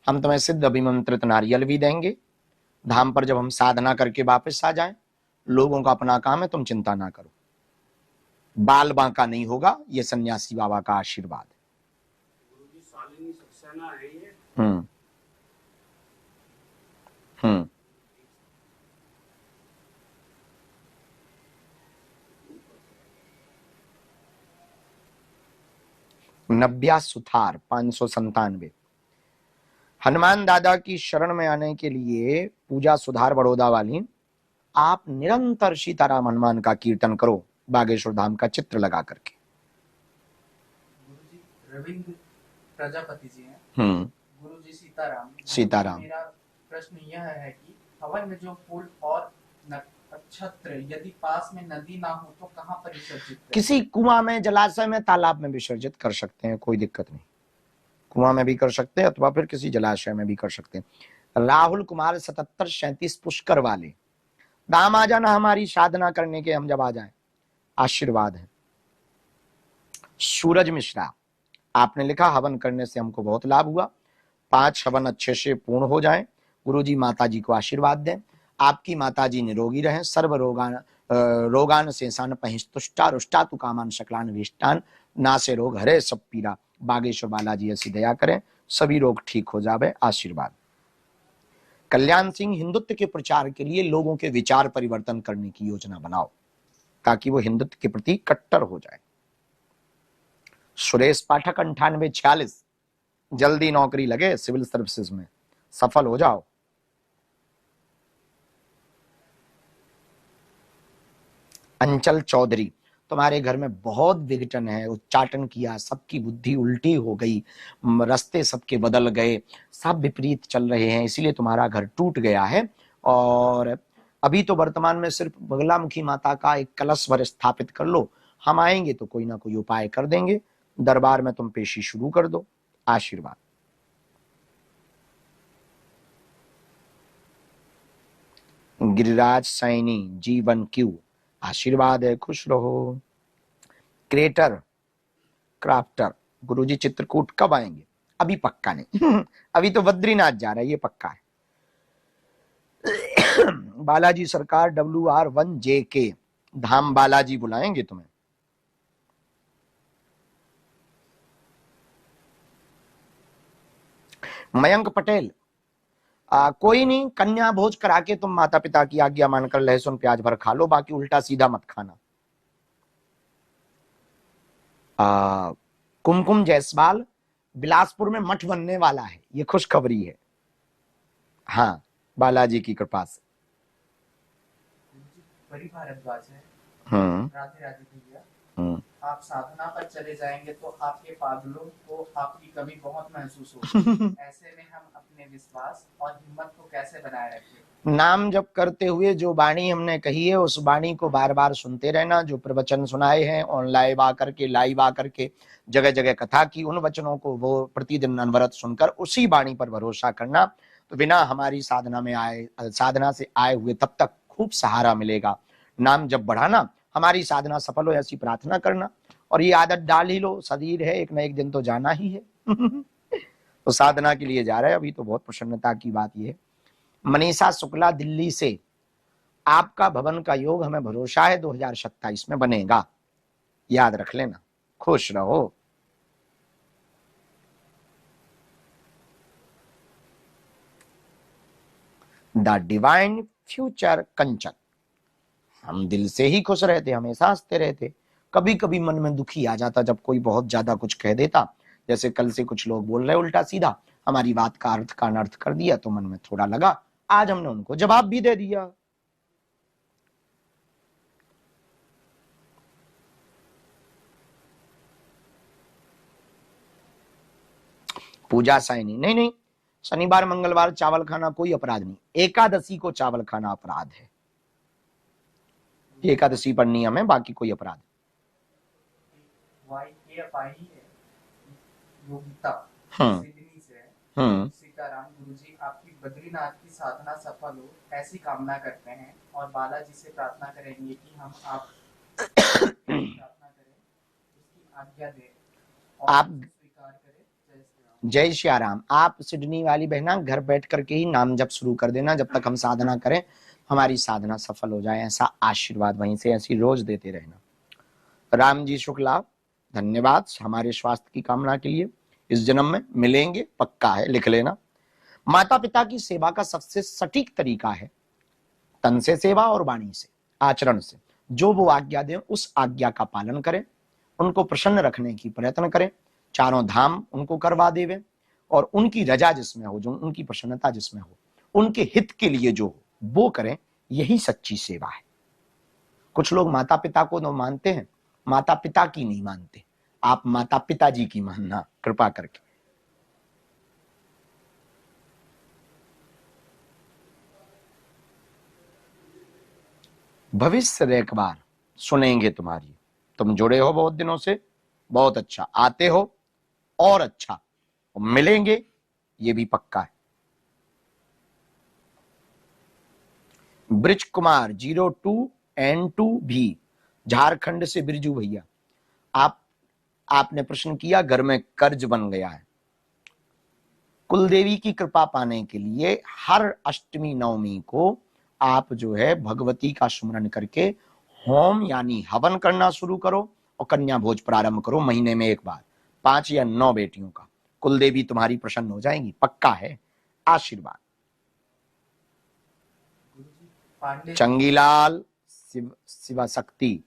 हम तुम्हें सिद्ध अभिमंत्रित नारियल भी देंगे। धाम पर जब हम साधना करके वापस आ जाएं, लोगों का अपना काम है, तुम चिंता ना करो। बाल बांका नहीं होगा, ये सन्यासी बाबा का आशीर्वाद है। गुरुजी, शालिनी सक्सेना है ये। हम्म। नब्या सुथार 597। हनुमान दादा की शरण में आने के लिए पूजा सुधार बड़ौदा वाली आप निरंतर सीताराम हनुमान का कीर्तन करो, बागेश्वर धाम का चित्र लगा करके। गुरुजी, रविंद्र प्रजापति जी हैं। गुरुजी, सीताराम। सीताराम। मेरा प्रश्न यह है कि हवन में जो फूल और नक्षत्र यदि पास में नदी ना हो तो कहाँ पर विसर्जित करें? किसी कुआं में, जलाशय में, तालाब में विसर्जित कर सकते हैं, कोई दिक्कत नहीं। कुआं में भी कर सकते हैं अथवा फिर किसी जलाशय में भी कर सकते हैं। राहुल कुमार 7737 पुष्कर वाले, दाम आ जाना हमारी साधना करने के, हम जब आ जाए आशीर्वाद है। सूरज मिश्रा, आपने लिखा हवन करने से हमको बहुत लाभ हुआ, 5 हवन अच्छे से पूर्ण हो जाएं। गुरुजी माता जी को आशीर्वाद दें, आपकी माता जी निरोगी रहें, सर्व रोगान शेषान पहिस्तुष्टा रुष्टा तु कामान शकलान विष्टान, ना से रोग हरे सब पीरा। बागेश्वर बालाजी ऐसी दया करें, सभी रोग ठीक हो जावे, आशीर्वाद। कल्याण सिंह, हिंदुत्व के प्रचार के लिए लोगों के विचार परिवर्तन करने की योजना बनाओ ताकि वो हिंदुत्व के प्रति कट्टर हो जाए। सुरेश पाठक 9846, जल्दी नौकरी लगे सिविल सर्विसेज में, सफल हो जाओ। अंचल चौधरी, तुम्हारे घर में बहुत विघटन है, उच्चाटन किया, सबकी बुद्धि उल्टी हो गई, रास्ते सबके बदल गए, सब विपरीत चल रहे हैं, इसीलिए तुम्हारा घर टूट गया है। और अभी तो वर्तमान में सिर्फ बगलामुखी माता का एक कलश वर स्थापित कर लो, हम आएंगे तो कोई ना कोई उपाय कर देंगे। दरबार में तुम पेशी शुरू कर दो, आशीर्वाद। गिरिराज सैनी, जीवन क्यू, आशीर्वाद है, खुश रहो। क्रिएटर क्राफ्टर, गुरुजी चित्रकूट कब आएंगे? अभी पक्का नहीं अभी तो बद्रीनाथ जा रहा है, ये पक्का है। बालाजी सरकार WR1JK, धाम बालाजी बुलाएंगे तुम्हें। मयंक पटेल, कोई नहीं, कन्या भोज करा के तुम माता पिता की आज्ञा मानकर लहसुन प्याज भर खा लो, बाकी उल्टा सीधा मत खाना। कुमकुम जायसवाल, बिलासपुर में मठ बनने वाला है, ये खुशखबरी है। हाँ, बालाजी की कृपा से। बड़ी भारद्वाज है। राधे राधे भैया, आप साधना पर चले जाएंगे तो आपके पागलों को आपकी कमी बहुत महसूस होगी। ऐसे में हम अपने विश्वास और हिम्मत को कैसे बनाए रखें? नाम जप करते हुए जो वाणी हमने कही है उस वाणी को बार बार सुनते रहना। जो प्रवचन सुनाए हैं ऑनलाइन आकर के, लाइव आकर के, जगह जगह कथा की, उन वचनों को वो प्रतिदिन अनवरत सुनकर उसी वाणी पर भरोसा करना। तो बिना हमारी साधना में साधना से आए हुए तब तक खूब सहारा मिलेगा। नाम जब बढ़ाना, हमारी साधना सफल हो ऐसी प्रार्थना करना, और ये आदत डाल ही लो, शरीर है एक ना एक दिन तो जाना ही है। तो साधना के लिए जा रहे हैं, अभी तो बहुत प्रसन्नता की बात ये है। मनीषा शुक्ला दिल्ली से, आपका भवन का योग हमें भरोसा है 2027 में बनेगा, याद रख लेना, खुश रहो। द डिवाइन फ्यूचर कंचन, हम दिल से ही खुश रहते, हमेशा हंसते रहते। कभी कभी मन में दुखी आ जाता जब कोई बहुत ज्यादा कुछ कह देता, जैसे कल से कुछ लोग बोल रहे उल्टा सीधा, हमारी बात का अर्थ का अनर्थ कर दिया तो मन में थोड़ा लगा, आज हमने उनको जवाब भी दे दिया। पूजा साइनी, नहीं नहीं, शनिवार मंगलवार चावल खाना कोई अपराध नहीं, एकादशी को चावल खाना अपराध है। एकादशी पर नियम है, बाकी कोई अपराध। योगिता हम्म सिडनी से है। हम्म सीताराम गुरुजी, आपकी बद्रीनाथ की साधना सफल हो ऐसी कामना करते हैं और बालाजी से प्रार्थना करेंगे कि हम आप प्रार्थना करें, उसकी आज्ञा दें और आप उसे स्वीकार करें। जय श्री राम। जय श्री राम। आप सिडनी वाली बहना घर बैठ करके ही नाम जप शुरू कर देना, जब तक हम साधना करें, हमारी साधना सफल हो जाए, ऐसा आशीर्वाद वहीं से ऐसी रोज देते रहना। राम जी शुक्ला, धन्यवाद हमारे स्वास्थ्य की कामना के लिए। इस जन्म में मिलेंगे, पक्का है, लिख लेना। माता पिता की सेवा का सबसे सटीक तरीका है तन से सेवा और वाणी से, आचरण से। जो वो आज्ञा दें उस आज्ञा का पालन करें, उनको प्रसन्न रखने की प्रयत्न करें, चारों धाम उनको करवा देवे और उनकी रजा जिसमें हो, जो उनकी प्रसन्नता जिसमें हो, उनके हित के लिए जो हो वो करें, यही सच्ची सेवा है। कुछ लोग माता पिता को तो मानते हैं, माता पिता की नहीं मानते। आप माता पिताजी की मानना कृपा करके। भविष्य रेखबार सुनेंगे तुम्हारी, तुम जुड़े हो बहुत दिनों से, बहुत अच्छा, आते हो और अच्छा, मिलेंगे ये भी पक्का है। ब्रिज कुमार 02N2 भी झारखंड से, बिरजू भैया आपने प्रश्न किया घर में कर्ज बन गया है। कुलदेवी की कृपा पाने के लिए हर अष्टमी नवमी को आप जो है भगवती का स्मरण करके होम यानी हवन करना शुरू करो और कन्या भोज प्रारंभ करो महीने में एक बार, 5 या 9 बेटियों का। कुलदेवी तुम्हारी प्रसन्न हो जाएंगी, पक्का है, आशीर्वाद। चंगीलाल शिवा शक्ति,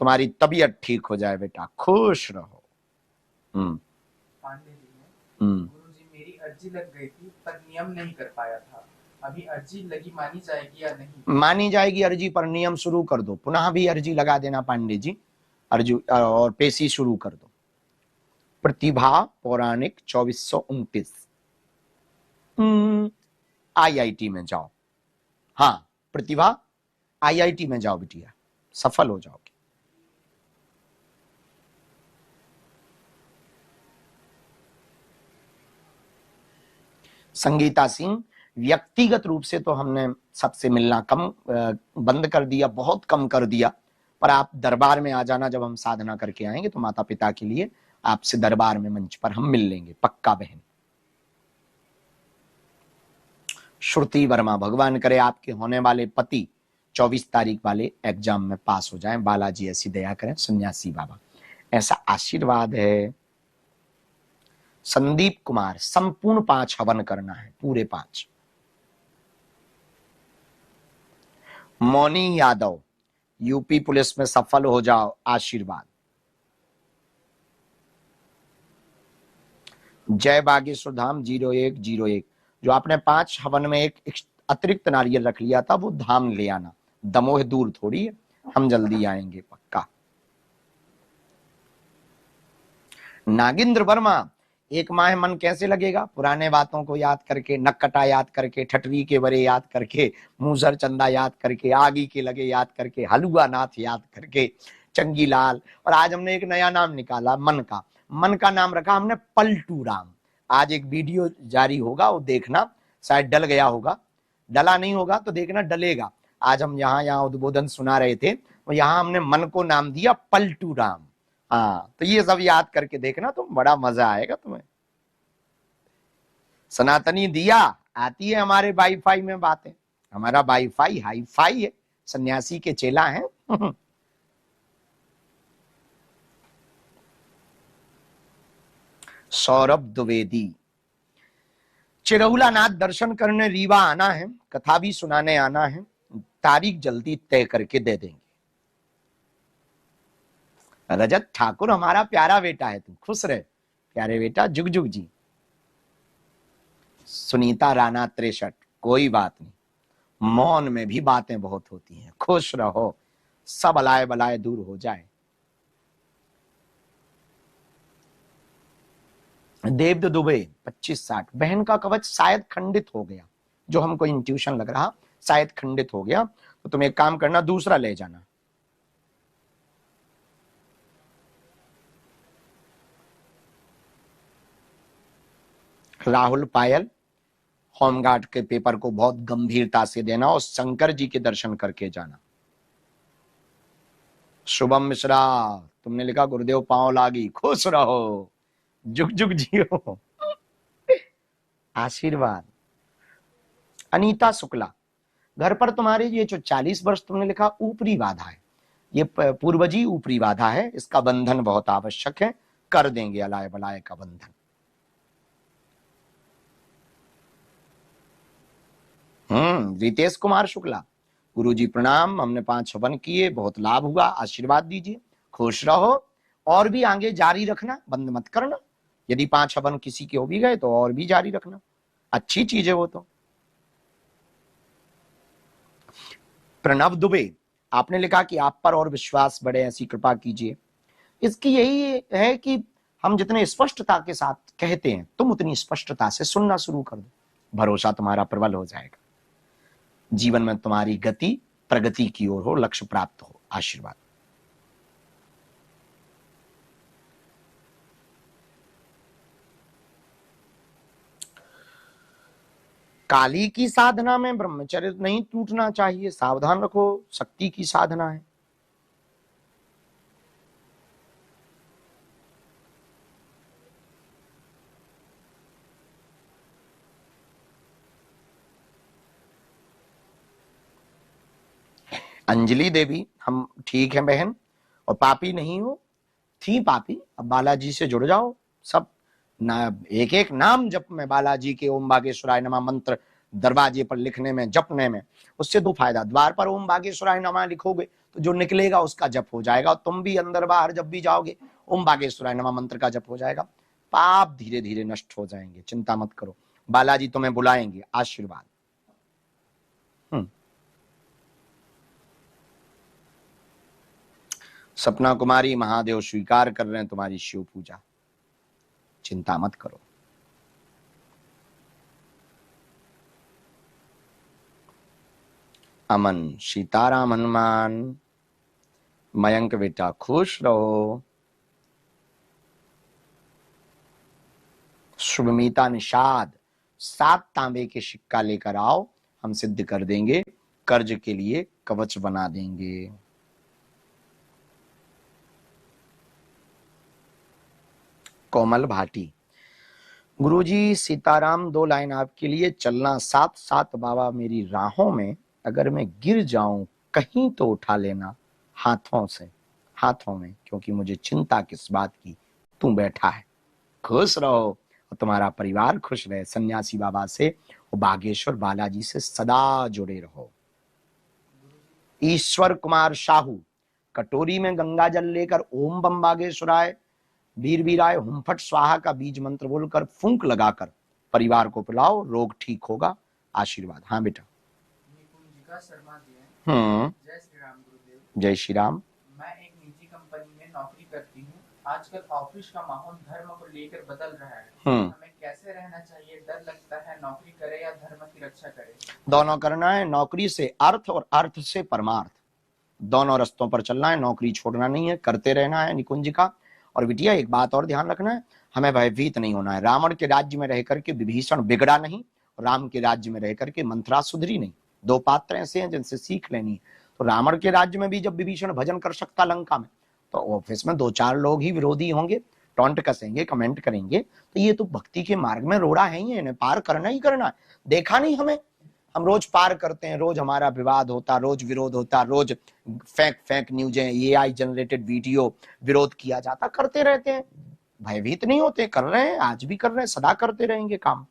तुम्हारी तबीयत ठीक हो जाए बेटा, खुश रहो। पांडे जी ने, गुरुजी मेरी अर्जी लग गई थी पर नियम नहीं कर पाया था, अभी अर्जी लगी मानी जाएगी या नहीं? मानी जाएगी अर्जी, पर नियम शुरू कर दो, पुनः भी अर्जी लगा देना पांडे जी, अर्जी और पेशी शुरू कर दो। प्रतिभा पौराणिक 2429 IIT में जाओ। हाँ प्रतिभा, IIT में जाओ बिटिया, सफल हो जाओगे। संगीता सिंह, व्यक्तिगत रूप से तो हमने सबसे मिलना कम बंद कर दिया, बहुत कम कर दिया, पर आप दरबार में आ जाना, जब हम साधना करके आएंगे तो माता पिता के लिए आपसे दरबार में मंच पर हम मिल लेंगे, पक्का बहन। श्रुति वर्मा, भगवान करे आपके होने वाले पति 24 तारीख वाले एग्जाम में पास हो जाएं, बालाजी ऐसी दया करें, सन्यासी बाबा, ऐसा आशीर्वाद है। संदीप कुमार, संपूर्ण 5 हवन करना है, पूरे 5। मौनी यादव, यूपी पुलिस में सफल हो जाओ, आशीर्वाद। जय बागेश्वर धाम 0101, जो आपने 5 हवन में एक अतिरिक्त नारियल रख लिया था वो धाम ले आना, दमोह दूर थोड़ी है, हम जल्दी आएंगे पक्का। नागेंद्र वर्मा, एक माह मन कैसे लगेगा, पुराने बातों को याद करके, नक्कटा याद करके, ठटरी के बरे याद करके, मूसर चंदा याद करके, आगी के लगे याद करके, हलुआ नाथ याद करके, चंगीलाल, और आज हमने एक नया नाम निकाला मन का नाम रखा हमने पलटू राम। आज एक वीडियो जारी होगा, वो देखना, शायद डल गया होगा, डला नहीं होगा तो देखना डलेगा। आज हम यहाँ उद्बोधन सुना रहे थे, तो यहाँ हमने मन को नाम दिया पलटू राम। हाँ तो ये सब याद करके देखना, तो बड़ा मजा आएगा तुम्हें। सनातनी दिया, आती है हमारे वाईफाई में बातें, हमारा वाईफाई हाईफाई है, सन्यासी के चेला हैं। सौरभ द्विवेदी, चिरौला नाथ दर्शन करने रीवा आना है, कथा भी सुनाने आना है, तारीख जल्दी तय करके दे देंगे। रजत ठाकुर, हमारा प्यारा बेटा है, तुम खुश रहे प्यारे बेटा, जुग जुग जी। सुनीता राणा 63, कोई बात नहीं, मौन में भी बातें बहुत होती हैं, खुश रहो, सब अलाय बलाय दूर हो जाए। देव दुबे 2560, बहन का कवच शायद खंडित हो गया, जो हमको इंट्यूशन लग रहा शायद खंडित हो गया, तो तुम एक काम करना, दूसरा ले जाना। राहुल पायल, होमगार्ड के पेपर को बहुत गंभीरता से देना और शंकर जी के दर्शन करके जाना। शुभम मिश्रा, तुमने लिखा गुरुदेव पांव लागी, खुश रहो, जुग जुग जियो, आशीर्वाद। अनीता शुक्ला, घर पर तुम्हारे ये जो 40 वर्ष तुमने लिखा ऊपरी बाधा है, ये पूर्वजी ऊपरी बाधा है, इसका बंधन बहुत आवश्यक है, कर देंगे अलाय बलाय का बंधन। रितेश कुमार शुक्ला, गुरुजी प्रणाम, हमने 5 हवन किए, बहुत लाभ हुआ, आशीर्वाद दीजिए, खुश रहो, और भी आगे जारी रखना, बंद मत करना। यदि 5 हवन किसी के हो भी गए तो और भी जारी रखना, अच्छी चीज है वो तो। प्रणव दुबे, आपने लिखा कि आप पर और विश्वास बढ़े, ऐसी कृपा कीजिए। इसकी यही है कि हम जितने स्पष्टता के साथ कहते हैं, तुम उतनी स्पष्टता से सुनना शुरू कर दो, भरोसा तुम्हारा प्रबल हो जाएगा, जीवन में तुम्हारी गति प्रगति की ओर हो, लक्ष्य प्राप्त हो, आशीर्वाद। काली की साधना में ब्रह्मचर्य नहीं टूटना चाहिए, सावधान रखो, शक्ति की साधना है। अंजलि देवी, हम ठीक हैं बहन, और पापी नहीं हो, थी पापी, अब बालाजी से जुड़ जाओ। सब ना एक एक नाम जप में बालाजी के ओम बागेश्वराय नमः मंत्र दरवाजे पर लिखने में, जपने में, उससे 2 फायदा। द्वार पर ओम बागेश्वराय नमः लिखोगे तो जो निकलेगा उसका जप हो जाएगा, और तुम भी अंदर बाहर जब भी जाओगे ओम बागेश्वराय नमः मंत्र का जप हो जाएगा, पाप धीरे धीरे नष्ट हो जाएंगे, चिंता मत करो, बालाजी तुम्हें बुलाएंगे, आशीर्वाद। सपना कुमारी, महादेव स्वीकार कर रहे हैं तुम्हारी शिव पूजा, चिंता मत करो। अमन, सीताराम हनुमान, मयंक बेटा खुश रहो। शुभमीता निषाद, 7 तांबे के सिक्का लेकर आओ, हम सिद्ध कर देंगे, कर्ज के लिए कवच बना देंगे। कोमल भाटी, गुरुजी सीताराम 2 लाइन आपके लिए, चलना साथ साथ बाबा मेरी राहों में, अगर मैं गिर जाऊं कहीं तो उठा लेना हाथों से, हाथों में, क्योंकि मुझे चिंता किस बात की, तू बैठा है, खुश रहो और तुम्हारा परिवार खुश रहे। सन्यासी बाबा से और बागेश्वर बालाजी से सदा जुड़े रहो। ईश्वर कुमार साहू, कटोरी में गंगा जल लेकर ओम बम बागेश्वराय वीर वीराय हुमफट स्वाहा का बीज मंत्र बोलकर फूंक लगाकर परिवार को पिलाओ, रोग ठीक होगा, आशीर्वाद। हाँ बेटा। शर्मा जी हैं। जय श्री राम गुरुदेव। जय श्री राम। मैं एक निजी कंपनी में नौकरी करती हूँ। आजकल ऑफिस का माहौल धर्म को लेकर बदल रहा है, हमें कैसे रहना चाहिए? डर लगता है, नौकरी करे या धर्म की रक्षा करे? दोनों करना है, नौकरी से अर्थ और अर्थ से परमार्थ, दोनों रस्तों पर चलना है, नौकरी छोड़ना नहीं है, करते रहना है निकुंज का। और बिटिया एक बात और ध्यान रखना है, हमें भयभीत नहीं होना है। रावण के राज्य में रह करके विभीषण बिगड़ा नहीं, राम के राज्य में रह करके मंथरा सुधरी नहीं। 2 पात्र ऐसे हैं जिनसे सीख लेनी है। तो रावण के राज्य में भी जब विभीषण भजन कर सकता लंका में, तो ऑफिस में 2-4 लोग ही विरोधी होंगे, टॉन्ट कसेंगे, कमेंट करेंगे, तो ये तो भक्ति के मार्ग में रोड़ा है ही, इन्हें पार करना ही करना है। देखा नहीं हमें, हम रोज पार करते हैं, रोज हमारा विवाद होता, रोज विरोध होता, रोज फेक न्यूज है, AI जनरेटेड वीडियो विरोध किया जाता, करते रहते हैं, भयभीत नहीं होते, कर रहे हैं, आज भी कर रहे हैं, सदा करते रहेंगे काम।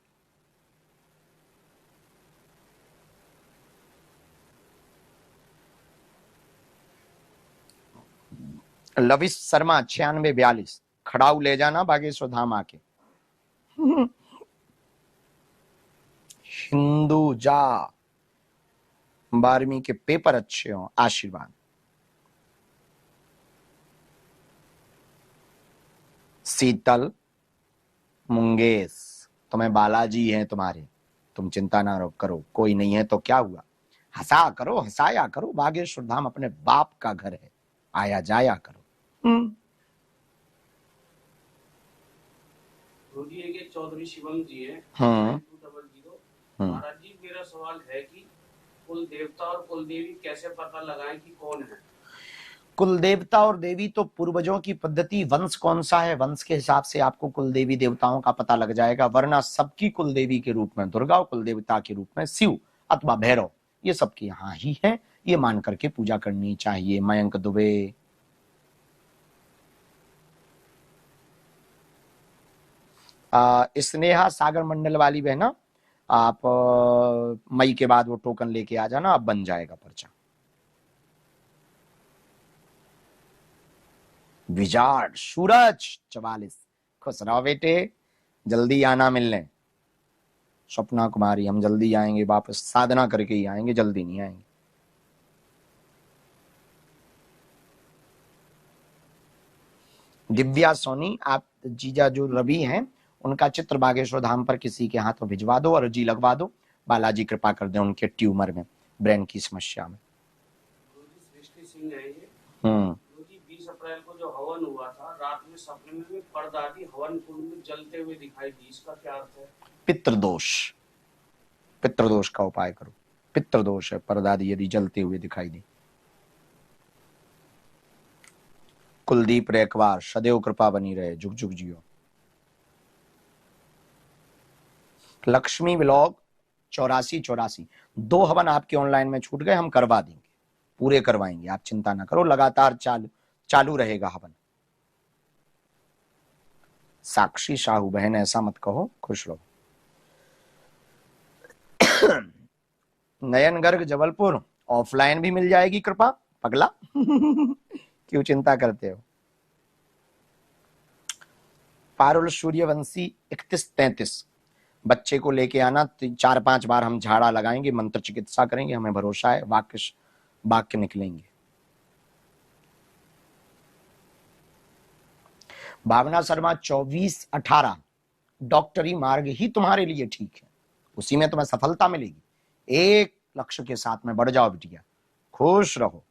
लविश शर्मा 9642, खड़ाऊ ले जाना बागेश्वर धाम आके। हिंदू जा, 12वीं के पेपर अच्छे हो, आशीर्वाद। शीतल मुंगेश, तुम्हें बालाजी हैं तुम्हारे, तुम चिंता ना करो, कोई नहीं है तो क्या हुआ, हंसा करो, हंसाया करो, बागेश्वर धाम अपने बाप का घर है, आया जाया करो। गुरुजी एक चौधरी शिवम जी हैं, 9200। महाराज जी मेरा सवाल है कि कुल देवता और कुल देवी कैसे पता लगाएं कि कौन है? कुल देवता और देवी तो पूर्वजों की पद्धति, वंश कौन सा है वंश के हिसाब से आपको कुल देवी देवताओं का पता लग जाएगा, वरना सबकी कुल देवी के रूप में दुर्गा और कुल देवता के रूप में शिव अथवा भैरव, ये सबके यहाँ ही है, ये मान करके पूजा करनी चाहिए। मयंक दुबे, स्नेहा सागर मंडल वाली बहना, आप मई के बाद वो टोकन लेके आ जाना, अब बन जाएगा पर्चा। विजार्ड सूरज 44, खुश रहो बेटे, जल्दी आना मिलने। स्वप्ना कुमारी, हम जल्दी आएंगे वापस, साधना करके ही आएंगे, जल्दी नहीं आएंगे। दिव्या सोनी, आप जीजा जो रवि हैं उनका चित्र बागेश्वर धाम पर किसी के हाथों भिजवा दो और अर्जी लगवा दो, बालाजी कृपा कर दे उनके ट्यूमर में, ब्रेन की समस्या में। सृष्टि सिंह है ये। 20 अप्रैल को जो हवन हुआ था, रात में सपने में परदादी हवन कुंड में जलते हुए दिखाई दी, इसका क्या अर्थ है? पितृदोष, पितृदोष का उपाय करो, पितृदोष है परदादी यदि जलते हुए दिखाई दी। कुलदीप रेखवार, सदैव कृपा बनी रहे, जुग जुग जियो। लक्ष्मी व्लॉग 8484, 2 हवन आपके ऑनलाइन में छूट गए, हम करवा देंगे, पूरे करवाएंगे, आप चिंता ना करो, लगातार चालू रहेगा हवन। साक्षी साहू बहन ऐसा मत कहो, खुश रहो। नयन गर्ग जबलपुर, ऑफलाइन भी मिल जाएगी कृपा, पगला क्यों चिंता करते हो। पारुल सूर्यवंशी 3133, बच्चे को लेके आना, 4-5 बार हम झाड़ा लगाएंगे, मंत्र चिकित्सा करेंगे, हमें भरोसा है वाक्य निकलेंगे। भावना शर्मा 2418, डॉक्टरी मार्ग ही तुम्हारे लिए ठीक है, उसी में तुम्हें सफलता मिलेगी, एक लक्ष्य के साथ में बढ़ जाओ बिटिया, खुश रहो।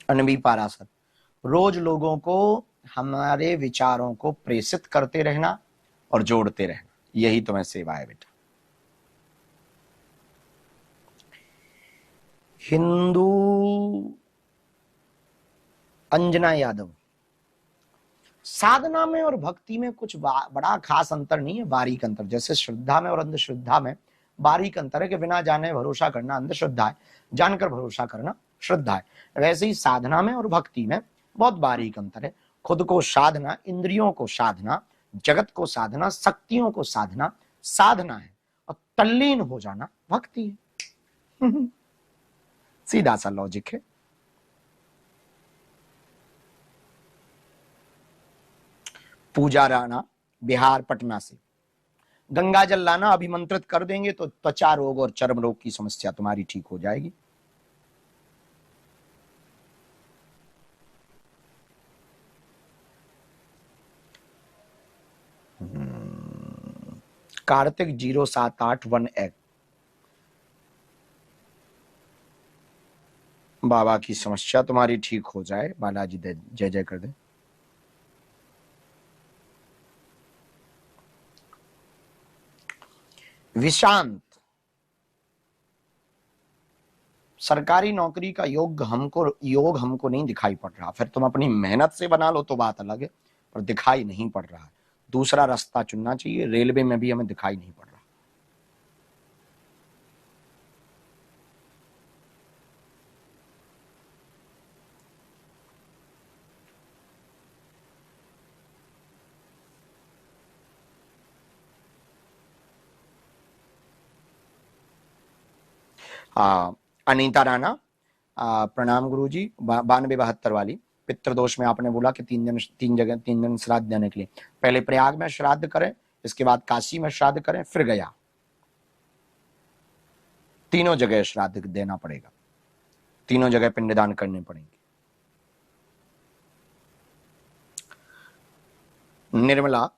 अनबी पारासर, रोज लोगों को हमारे विचारों को प्रेषित करते रहना और जोड़ते रहना, यही तुम्हें सेवा है बेटा। हिंदू अंजना यादव, साधना में और भक्ति में कुछ बड़ा खास अंतर नहीं है, बारीक अंतर, जैसे श्रद्धा में और अंधश्रद्धा में बारीक अंतर है कि बिना जाने भरोसा करना अंधश्रद्धा है, जानकर भरोसा करना श्रद्धा है, वैसे ही साधना में और भक्ति में बहुत बारीक अंतर है। खुद को साधना, इंद्रियों को साधना, जगत को साधना, शक्तियों को साधना साधना है, और तल्लीन हो जाना भक्ति है। सीधा सा लॉजिक है। पूजा राणा बिहार पटना से, गंगा जल लाना, अभिमंत्रित कर देंगे तो त्वचा रोग और चर्म रोग की समस्या तुम्हारी ठीक हो जाएगी। कार्तिक 0781, बाबा की समस्या तुम्हारी ठीक हो जाए, बालाजी जय जय कर दे। विशांत, सरकारी नौकरी का योग हमको नहीं दिखाई पड़ रहा, फिर तुम अपनी मेहनत से बना लो तो बात अलग है, पर दिखाई नहीं पड़ रहा है, दूसरा रास्ता चुनना चाहिए। रेलवे में भी हमें दिखाई नहीं पड़ रहा। अनीता राणा, प्रणाम गुरुजी, 9272 वाली, पितृदोष में आपने बोला कि 3 दिन श्राद्ध देने के लिए, पहले प्रयाग में श्राद्ध करें, इसके बाद काशी में श्राद्ध करें, फिर गया, तीनों जगह श्राद्ध देना पड़ेगा, तीनों जगह पिंडदान करने पड़ेंगे। निर्मला,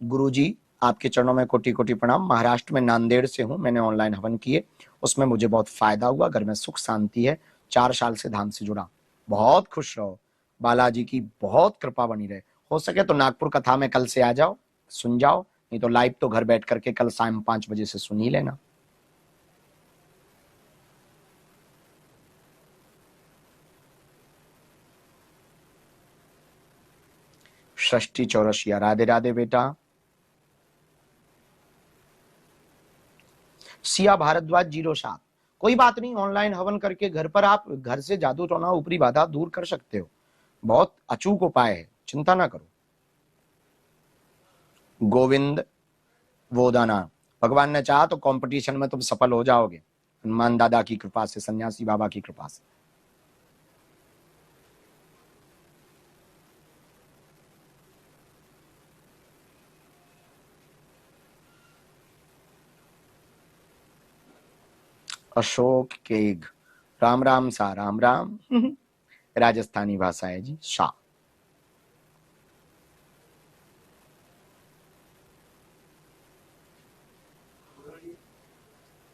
गुरुजी आपके चरणों में कोटि कोटि प्रणाम। महाराष्ट्र में नांदेड़ से हूँ, मैंने ऑनलाइन हवन किए, उसमें मुझे बहुत फायदा हुआ, घर में सुख शांति है, 4 साल से धाम से जुड़ा। बहुत खुश रहो, बालाजी की बहुत कृपा बनी रहे। हो सके तो नागपुर कथा में कल से आ जाओ, सुन जाओ, नहीं तो लाइव तो घर बैठ करके कल शाम 5 बजे से सुन ही लेना। षष्ठी चौरसिया, राधे राधे बेटा। सिया भारद्वाज 07, कोई बात नहीं, ऑनलाइन हवन करके घर पर आप घर से जादू टोना ऊपरी बाधा दूर कर सकते हो, बहुत अचूक उपाय है, चिंता ना करो। गोविंद वोदाना, भगवान ने चाहा तो कंपटीशन में तुम सफल हो जाओगे, हनुमान दादा की कृपा से, सन्यासी बाबा की कृपा से। अशोक केग, राम राम सा, राम राम। राजस्थानी भाषा है जी, शाह।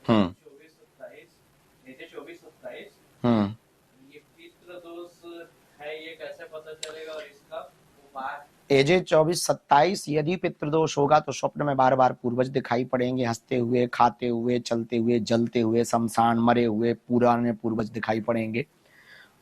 हम्म 24-27 हम्म ये पितृ दोष है, ये कैसे पता चलेगा और इसका उपाय? एजे 24-27, यदि पितृदोष होगा तो स्वप्न में बार बार पूर्वज दिखाई पड़ेंगे, हंसते हुए, खाते हुए, चलते हुए, जलते हुए, शमशान मरे हुए पुराने पूर्वज दिखाई पड़ेंगे।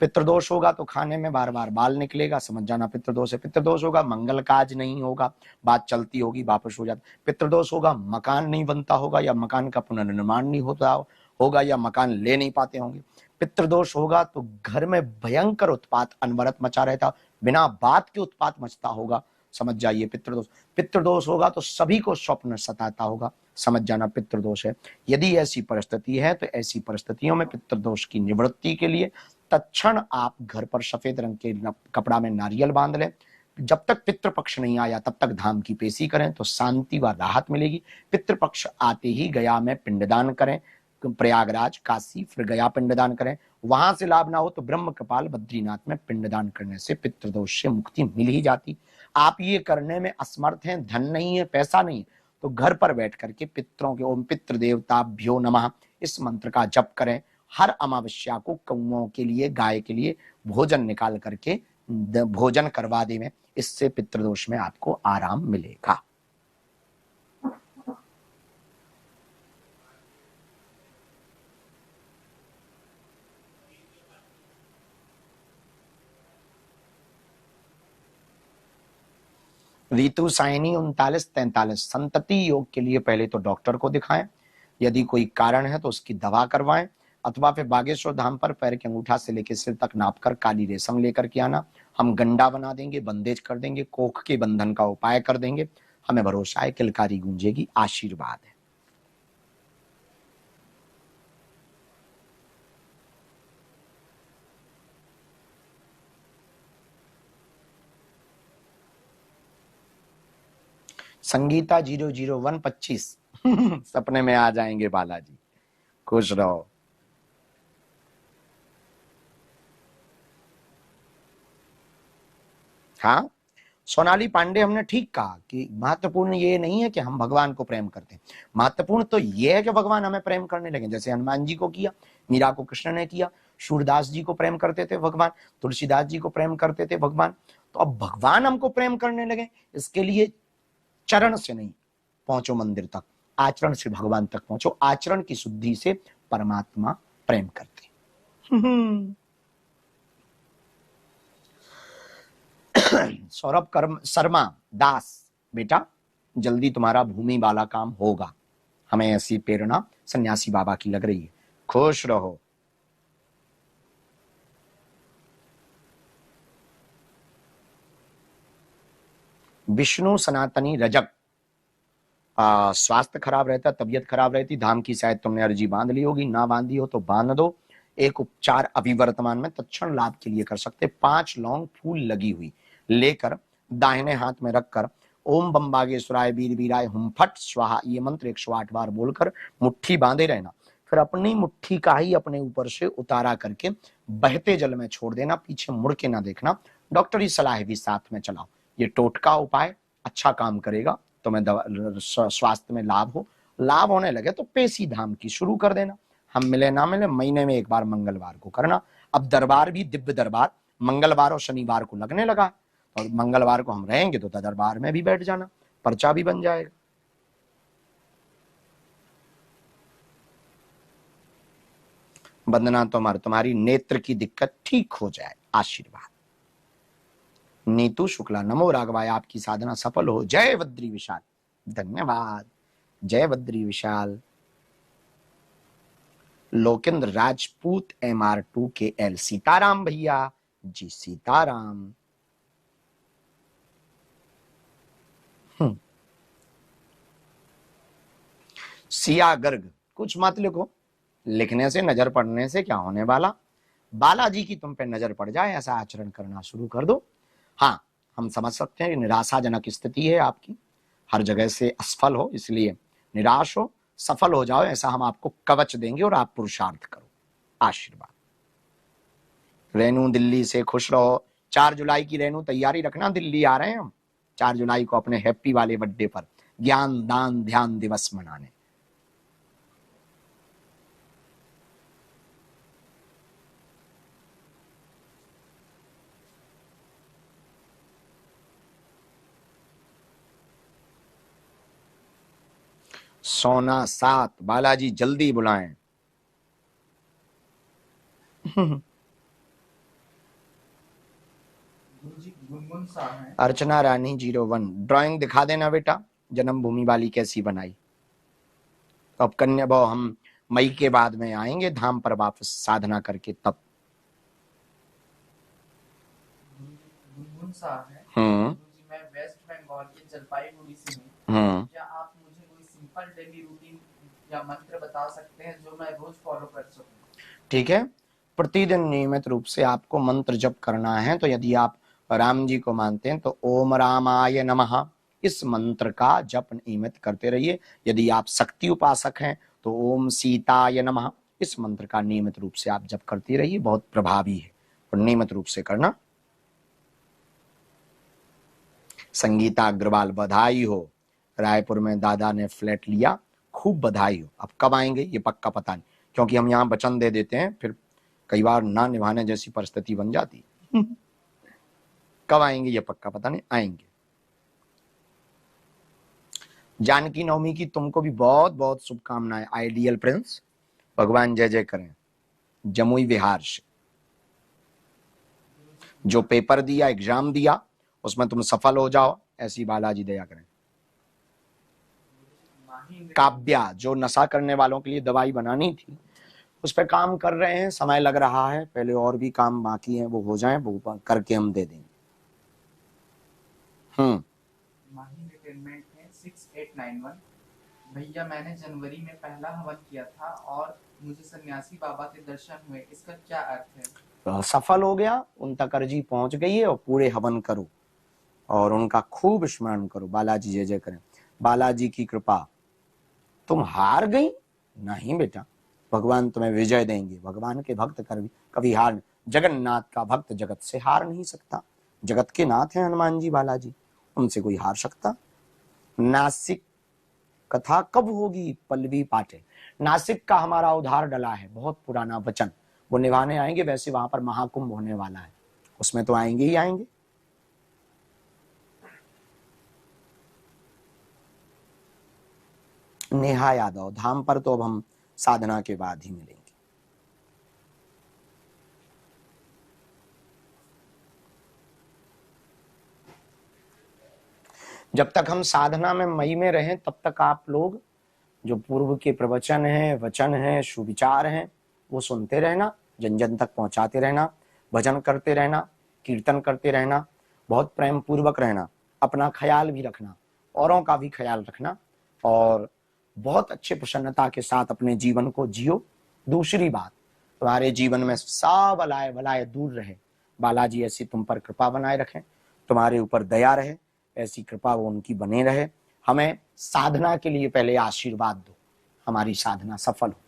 पितृदोष होगा तो खाने में बार बार बाल निकलेगा, समझ जाना पितृदोष है। पितृदोष होगा मंगल काज नहीं होगा, बात चलती होगी वापस हो जाती। पितृदोष होगा मकान नहीं बनता होगा, या मकान का पुनर्निर्माण नहीं होता होगा, या मकान ले नहीं पाते होंगे। पितृदोष होगा तो घर में भयंकर उत्पात अनवरत मचा रहता, बिना बात के उत्पात मचता होगा, समझ जाइए पितृदोष। पितृदोष होगा तो सभी को स्वप्न सताता होगा, समझ जाना पितृदोष है। यदि ऐसी परिस्थिति है तो ऐसी परिस्थितियों में पितृदोष की निवृत्ति के लिए तत्क्षण आप घर पर सफेद रंग के कपड़ा में नारियल बांध लें। जब तक पितृपक्ष नहीं आया तब तक धाम की पेशी करें तो शांति व राहत मिलेगी। पितृपक्ष आते ही गया में पिंडदान करें, प्रयागराज, काशी, फिर गया पिंडदान करें। वहां से लाभ ना हो तो ब्रह्म कपाल बद्रीनाथ में पिंडदान करने से पितृदोष से मुक्ति मिल ही जाती। आप ये करने में असमर्थ हैं, धन नहीं है, पैसा नहीं है, तो घर पर बैठ करके पितरों के ओम पितृ देवताभ्यो नमः इस मंत्र का जप करें। हर अमावस्या को कौओं के लिए, गाय के लिए भोजन निकाल करके भोजन करवा दें, इससे पितृदोष में आपको आराम मिलेगा। ऋतु साइनी 39-43, संतति योग के लिए पहले तो डॉक्टर को दिखाएं, यदि कोई कारण है तो उसकी दवा करवाएं, अथवा फिर बागेश्वर धाम पर पैर के अंगूठा से लेकर सिर तक नापकर काली रेशम लेकर के आना। हम गंडा बना देंगे, बंदेज कर देंगे, कोख के बंधन का उपाय कर देंगे। हमें भरोसा है किलकारी गूंजेगी, आशीर्वाद है। संगीता 00125 सपने में आ जाएंगे बालाजी, खुश रहो। हाँ, सोनाली पांडे, हमने ठीक कहा कि महत्वपूर्ण ये नहीं है कि हम भगवान को प्रेम करते हैं, महत्वपूर्ण तो ये है कि भगवान हमें प्रेम करने लगे। जैसे हनुमान जी को किया, मीरा को कृष्ण ने किया, सूरदास जी को प्रेम करते थे भगवान, तुलसीदास जी को प्रेम करते थे भगवान। तो अब भगवान हमको प्रेम करने लगे, इसके लिए चरण से नहीं पहुंचो मंदिर तक, आचरण से भगवान तक पहुंचो। आचरण की शुद्धि से परमात्मा प्रेम करते। सौरभ शर्मा दास, बेटा जल्दी तुम्हारा भूमि वाला काम होगा, हमें ऐसी प्रेरणा सन्यासी बाबा की लग रही है, खुश रहो। विष्णु सनातनी रजक, स्वास्थ्य खराब रहता, तबीयत खराब रहती, धाम की शायद तुमने अर्जी बांध ली होगी, ना बांधी हो तो बांध दो। एक उपचार अभी वर्तमान में तत्क्षण लाभ के लिए कर सकते। 5 लौंग फूल लगी हुई लेकर दाहिने हाथ में रखकर ओम बम बागेश्वराय वीर वीराय हुम फट स्वाहा ये मंत्र 108 बार बोलकर मुट्ठी बांधे रहना। फिर अपनी मुट्ठी का ही अपने ऊपर से उतारा करके बहते जल में छोड़ देना, पीछे मुड़ के ना देखना। डॉक्टरी सलाह भी साथ में चलाओ, ये टोटका उपाय अच्छा काम करेगा, तुम्हें स्वास्थ्य में लाभ हो, लाभ होने लगे तो पेशी धाम की शुरू कर देना। हम मिले ना मिले, महीने में एक बार मंगलवार को करना। अब दरबार भी दिव्य दरबार मंगलवार और शनिवार को लगने लगा, और मंगलवार को हम रहेंगे तो दरबार में भी बैठ जाना, पर्चा भी बन जाएगा। वंदना तोमर, तुम्हारी नेत्र की दिक्कत ठीक हो जाए, आशीर्वाद। नीतू शुक्ला, नमो राघवाय, आपकी साधना सफल हो, जय बद्री विशाल। धन्यवाद, जय बद्री विशाल। लोकेंद्र राजपूत MR2KL, सीताराम भैया जी, सीताराम। सिया गर्ग, कुछ मत लिखो, लिखने से नजर पड़ने से क्या होने वाला, बालाजी की तुम पे नजर पड़ जाए ऐसा आचरण करना शुरू कर दो। हाँ, हम समझ सकते हैं निराशाजनक स्थिति है आपकी, हर जगह से असफल हो, इसलिए निराश हो, सफल हो जाओ ऐसा हम आपको कवच देंगे और आप पुरुषार्थ करो, आशीर्वाद। रेनू दिल्ली से, खुश रहो। 4 जुलाई की रेनू तैयारी रखना, दिल्ली आ रहे हैं हम 4 जुलाई को अपने हैप्पी वाले बर्थडे पर ज्ञान दान ध्यान दिवस मनाने। सोना 7, बालाजी जल्दी बुलाएं। अर्चना रानी 01, ड्राइंग दिखा देना बेटा, जन्मभूमि वाली कैसी बनाई। तो अब कन्या भाव हम मई के बाद में आएंगे धाम पर वापस साधना करके, तब। मैं वेस्ट बंगाल के जलपाईगुड़ी से हूँ। क्या आप मुझे कोई सिंपल डेली रूटीन या मंत्र बता सकते हैं जो मैं रोज फॉलो कर सकूं? ठीक है, प्रतिदिन नियमित रूप से आपको मंत्र जप करना है। तो यदि आप राम जी को मानते हैं तो ओम रामाय नमः इस मंत्र का जप नियमित करते रहिए। यदि आप शक्ति उपासक हैं तो ओम सीताय नमः इस मंत्र का नियमित रूप से आप जप करते रहिए, बहुत प्रभावी है और नियमित रूप से करना। संगीता अग्रवाल, बधाई हो, रायपुर में दादा ने फ्लैट लिया, खूब बधाई हो। अब कब आएंगे ये पक्का पता नहीं, क्योंकि हम यहाँ वचन दे देते हैं फिर कई बार ना निभाने जैसी परिस्थिति बन जाती। कब आएंगे ये पक्का पता नहीं, आएंगे। जानकी नवमी की तुमको भी बहुत बहुत शुभकामनाएं, आइडियल प्रिंस, भगवान जय जय करें। जमुई बिहार से जो पेपर दिया, एग्जाम दिया, उसमें तुम सफल हो जाओ, ऐसी बालाजी दया करें। काव्या, जो नशा करने वालों के लिए दवाई बनानी थी उस पर काम कर रहे हैं, समय लग रहा है, पहले और भी काम बाकी हैं, वो हो जाएं, वो करके हम दे देंगे। माही रिटायरमेंट है 6891। भैया मैंने जनवरी में पहला हवन किया था और मुझे सन्यासी बाबा के दर्शन हुए, इसका क्या अर्थ है? तो सफल हो गया, उन तक अर्जी पहुंच गई है, और पूरे हवन करो और उनका खूब स्मरण करो, बालाजी जय जय करें। बालाजी की कृपा। तुम हार गई? नहीं बेटा, भगवान तुम्हें विजय देंगे। भगवान के भक्त कभी हार, जगन्नाथ का भक्त जगत से हार नहीं सकता। जगत के नाथ हैं हनुमान जी, बालाजी, उनसे कोई हार सकता? नासिक कथा कब होगी? पल्लवी पाटे। नासिक का हमारा उधार डला है, बहुत पुराना वचन, वो निभाने आएंगे। वैसे वहां पर महाकुंभ होने वाला है, उसमें तो आएंगे ही आएंगे। नेहा यादव, धाम पर तो अब हम साधना के बाद ही मिलेंगे। जब तक हम साधना में मई में रहें तब तक आप लोग जो पूर्व के प्रवचन हैं, वचन हैं, सुविचार हैं, वो सुनते रहना, जन जन तक पहुंचाते रहना, भजन करते रहना, कीर्तन करते रहना, बहुत प्रेम पूर्वक रहना, अपना ख्याल भी रखना, औरों का भी ख्याल रखना, और बहुत अच्छे प्रसन्नता के साथ अपने जीवन को जियो। दूसरी बात, तुम्हारे जीवन में सब अलाय बलाय दूर रहे, बालाजी ऐसी तुम पर कृपा बनाए रखें, तुम्हारे ऊपर दया रहे, ऐसी कृपा वो उनकी बने रहे। हमें साधना के लिए पहले आशीर्वाद दो, हमारी साधना सफल हो।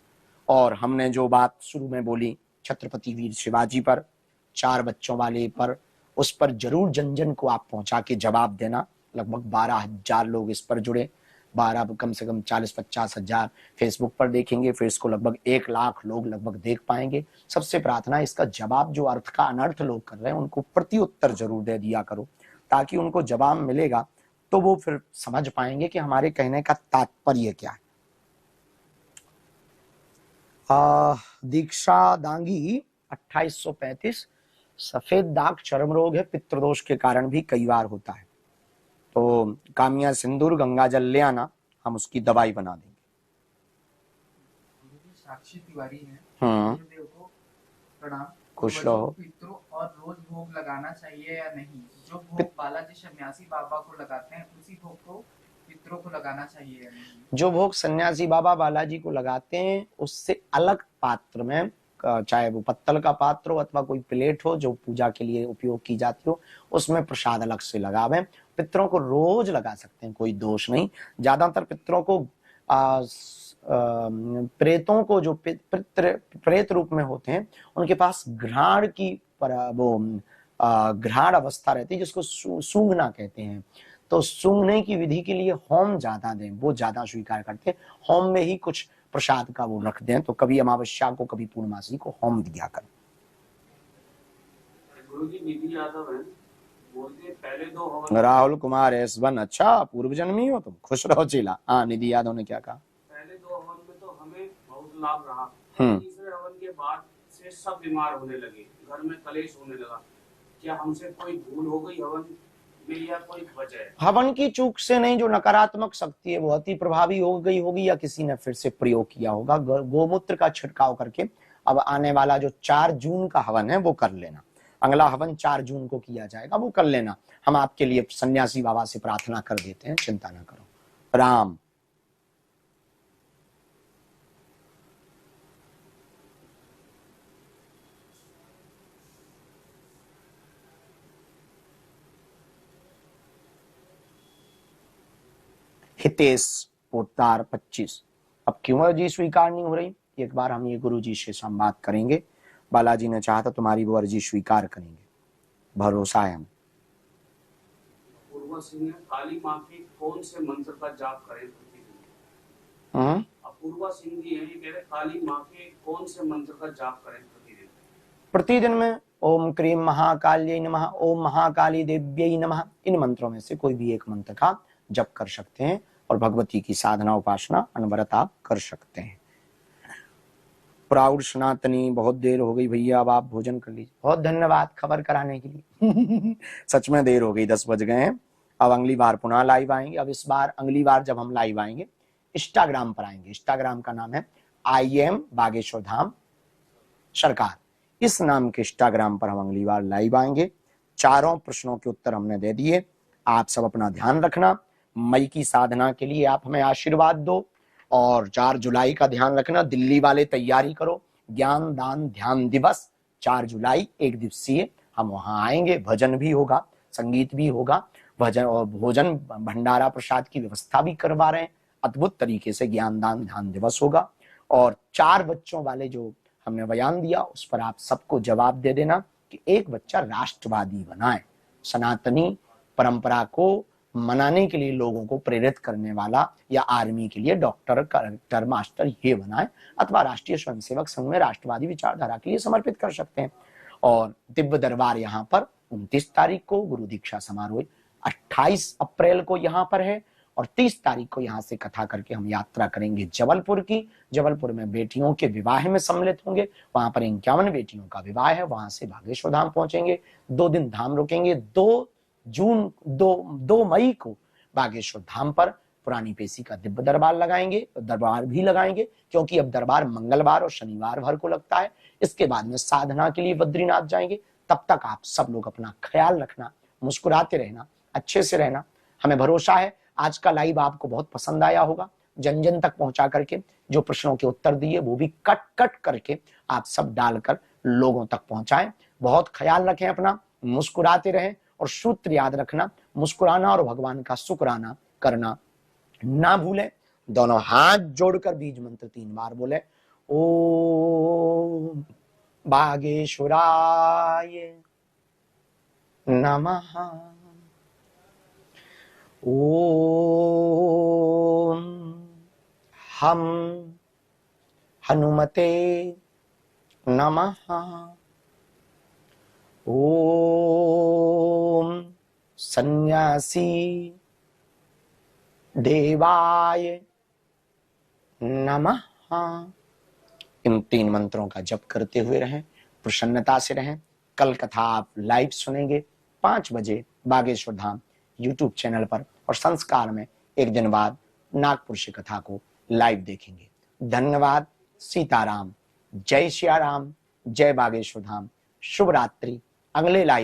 और हमने जो बात शुरू में बोली छत्रपति वीर शिवाजी पर, 4 बच्चों वाले पर, उस पर जरूर जन जन को आप पहुंचा के जवाब देना, लगभग 12,000 लोग इस पर जुड़े, 12 कम से कम 40-50 हजार फेसबुक पर देखेंगे, फिर इसको लगभग 1 लाख लोग लगभग देख पाएंगे। सबसे प्रार्थना इसका जवाब जो अर्थ का अनर्थ लोग कर रहे हैं उनको प्रति उत्तर जरूर दे दिया करो, ताकि उनको जवाब मिलेगा तो वो फिर समझ पाएंगे कि हमारे कहने का तात्पर्य क्या है। दीक्षा दांगी 2835, सफेद दाग चर्म रोग है, पितृदोष के कारण भी कई बार होता है, तो कामिया सिंदूर गंगा जल ले आना, हम उसकी दवाई बना देंगे। साक्षी तिवारी है, देव को प्रणाम। खुश रहो। पितरों और रोज भोग लगाना चाहिए या नहीं? जो भोग बालाजी सन्यासी बाबा को लगाते हैं उसी भोग को पितरों को लगाना चाहिए या नहीं? जो भोग सन्यासी बाबा बालाजी को लगाते हैं उससे अलग पात्र में, चाहे वो पत्तल का पात्र हो अथवा कोई प्लेट हो जो पूजा के लिए उपयोग की जाती हो, उसमें प्रसाद अलग से लगावें। पितरों को रोज लगा सकते हैं, कोई दोष नहीं। ज्यादातर पितरों को प्रेतों को, जो प्रेत रूप में होते हैं, उनके पास घ्राण की घ्राण अवस्था रहती है जिसको सूंघना कहते हैं, तो सूंघने की विधि के लिए होम ज्यादा दें, वो ज्यादा स्वीकार करते हैं। होम में ही कुछ प्रसाद का वो रख दें, तो कभी अमावस्या को कभी पूर्णमासी को होम दिया कर। निधि यादव है, बोलते पहले 2 हवन। राहुल कुमार एस1, अच्छा पूर्व जन्मी हो तुम, खुश रहो चीला। हाँ, निधि यादव ने क्या कहा? पहले 2 हवन में तो हमें बहुत लाभ रहा, तीसरे हवन के बाद से सब बीमार होने लगे, घर में कलेश होने लगा। क्या हमसे कोई भूल हो गई हवन में या कोई वजह है? हवन की चूक से नहीं, जो नकारात्मक शक्ति है वो अति प्रभावी हो गई होगी, या किसी ने फिर से प्रयोग किया होगा। गोमूत्र का छिड़काव करके अब आने वाला जो 4 जून का हवन है वो कर लेना। अगला हवन 4 जून को किया जाएगा, वो कर लेना। हम आपके लिए सन्यासी बाबा से प्रार्थना कर देते हैं, चिंता ना करो। राम। हितेश पोतार 25। अब क्यों अर्जी स्वीकार नहीं हो रही, एक बार हम ये गुरु जी से संवाद करेंगे। बालाजी ने चाहा तो तुम्हारी वो अर्जी स्वीकार करेंगे, भरोसा है हम। अपूर्वा सिंह ने काली माँ के कौन से मंत्र का जाप करें प्रतिदिन? अपूर्वा सिंह जी हैं, ये कह रहे काली माँ के कौन से मंत्र का जाप करें प्रतिदिन? प्रतिदिन में ओम क्रीम महाकाल्यै नमः, ओम महाकाली देव्यै नमः, इन मंत्रों में से कोई भी एक मंत्र का जप कर सकते हैं और भगवती की साधना उपासना अनवरत आप कर सकते हैं। प्राउड सनातनी, बहुत देर हो गई भैया, अब आप भोजन कर लीजिए। बहुत धन्यवाद खबर कराने के लिए। सच में देर हो गई, 10 बज गए हैं। अब अगली बार पुनः लाइव आएंगे। अब इस बार अगली बार जब हम लाइव आएंगे इंस्टाग्राम पर आएंगे। इंस्टाग्राम का नाम है IM बागेश्वर धाम सरकार। इस नाम के इंस्टाग्राम पर हम अगली बार लाइव आएंगे। चारों प्रश्नों के उत्तर हमने दे दिए। आप सब अपना ध्यान रखना। मई की साधना के लिए आप हमें आशीर्वाद दो, और 4 जुलाई का ध्यान रखना। दिल्ली वाले तैयारी करो, ज्ञान दान ध्यान दिवस 4 जुलाई, 1 दिवसीय। हम वहां आएंगे, भजन भी होगा, संगीत भी होगा, भजन और भोजन भंडारा प्रसाद की व्यवस्था भी करवा रहे हैं। अद्भुत तरीके से ज्ञान दान ध्यान दिवस होगा। और 4 बच्चों वाले जो हमने बयान दिया उस पर आप सबको जवाब दे देना कि एक बच्चा राष्ट्रवादी बनाए, सनातनी परंपरा को मनाने के लिए लोगों को प्रेरित करने वाला, या आर्मी के लिए डॉक्टर कलेक्टर मास्टर ये बनाए, अथवा राष्ट्रीय स्वयंसेवक संघ में राष्ट्रवादी विचारधारा के लिए समर्पित कर सकते हैं। और दिव्य दरबार यहाँ पर 29 तारीख को, गुरु दीक्षा समारोह 28 अप्रैल को यहाँ पर है, और 30 तारीख को यहाँ से कथा करके हम यात्रा करेंगे जबलपुर की। जबलपुर में बेटियों के विवाह में सम्मिलित होंगे। वहां पर 51 बेटियों का विवाह है। वहां से बागेश्वर धाम पहुंचेंगे, 2 दिन धाम रुकेंगे। 2 मई को बागेश्वर धाम पर पुरानी पेशी का दिव्य दरबार लगाएंगे, दरबार भी लगाएंगे, क्योंकि अब दरबार मंगलवार और शनिवार भर को लगता है। इसके बाद में साधना के लिए बद्रीनाथ जाएंगे। तब तक आप सब लोग अपना ख्याल रखना, मुस्कुराते रहना, अच्छे से रहना। हमें भरोसा है आज का लाइव आपको बहुत पसंद आया होगा। जन जन तक पहुंचा करके जो प्रश्नों के उत्तर दिए वो भी कट कट करके आप सब डालकर लोगों तक पहुंचाएं। बहुत ख्याल रखें अपना, मुस्कुराते रहें, और सूत्र याद रखना, मुस्कुराना और भगवान का शुक्राना करना ना भूलें। दोनों हाथ जोड़कर बीज मंत्र 3 बार बोले, ओम बागेश्वराय नमः, ओम हम हनुमते नमः। ओम सन्यासी देवाय नमः। इन 3 मंत्रों का जप करते हुए रहें, प्रसन्नता से रहें। कल कथा आप लाइव सुनेंगे 5 बजे बागेश्वर धाम यूट्यूब चैनल पर, और संस्कार में 1 दिन बाद नागपुर से कथा को लाइव देखेंगे। धन्यवाद। सीताराम। जय सिया राम। जय बागेश्वर धाम। शुभ रात्रि। अगले लाइव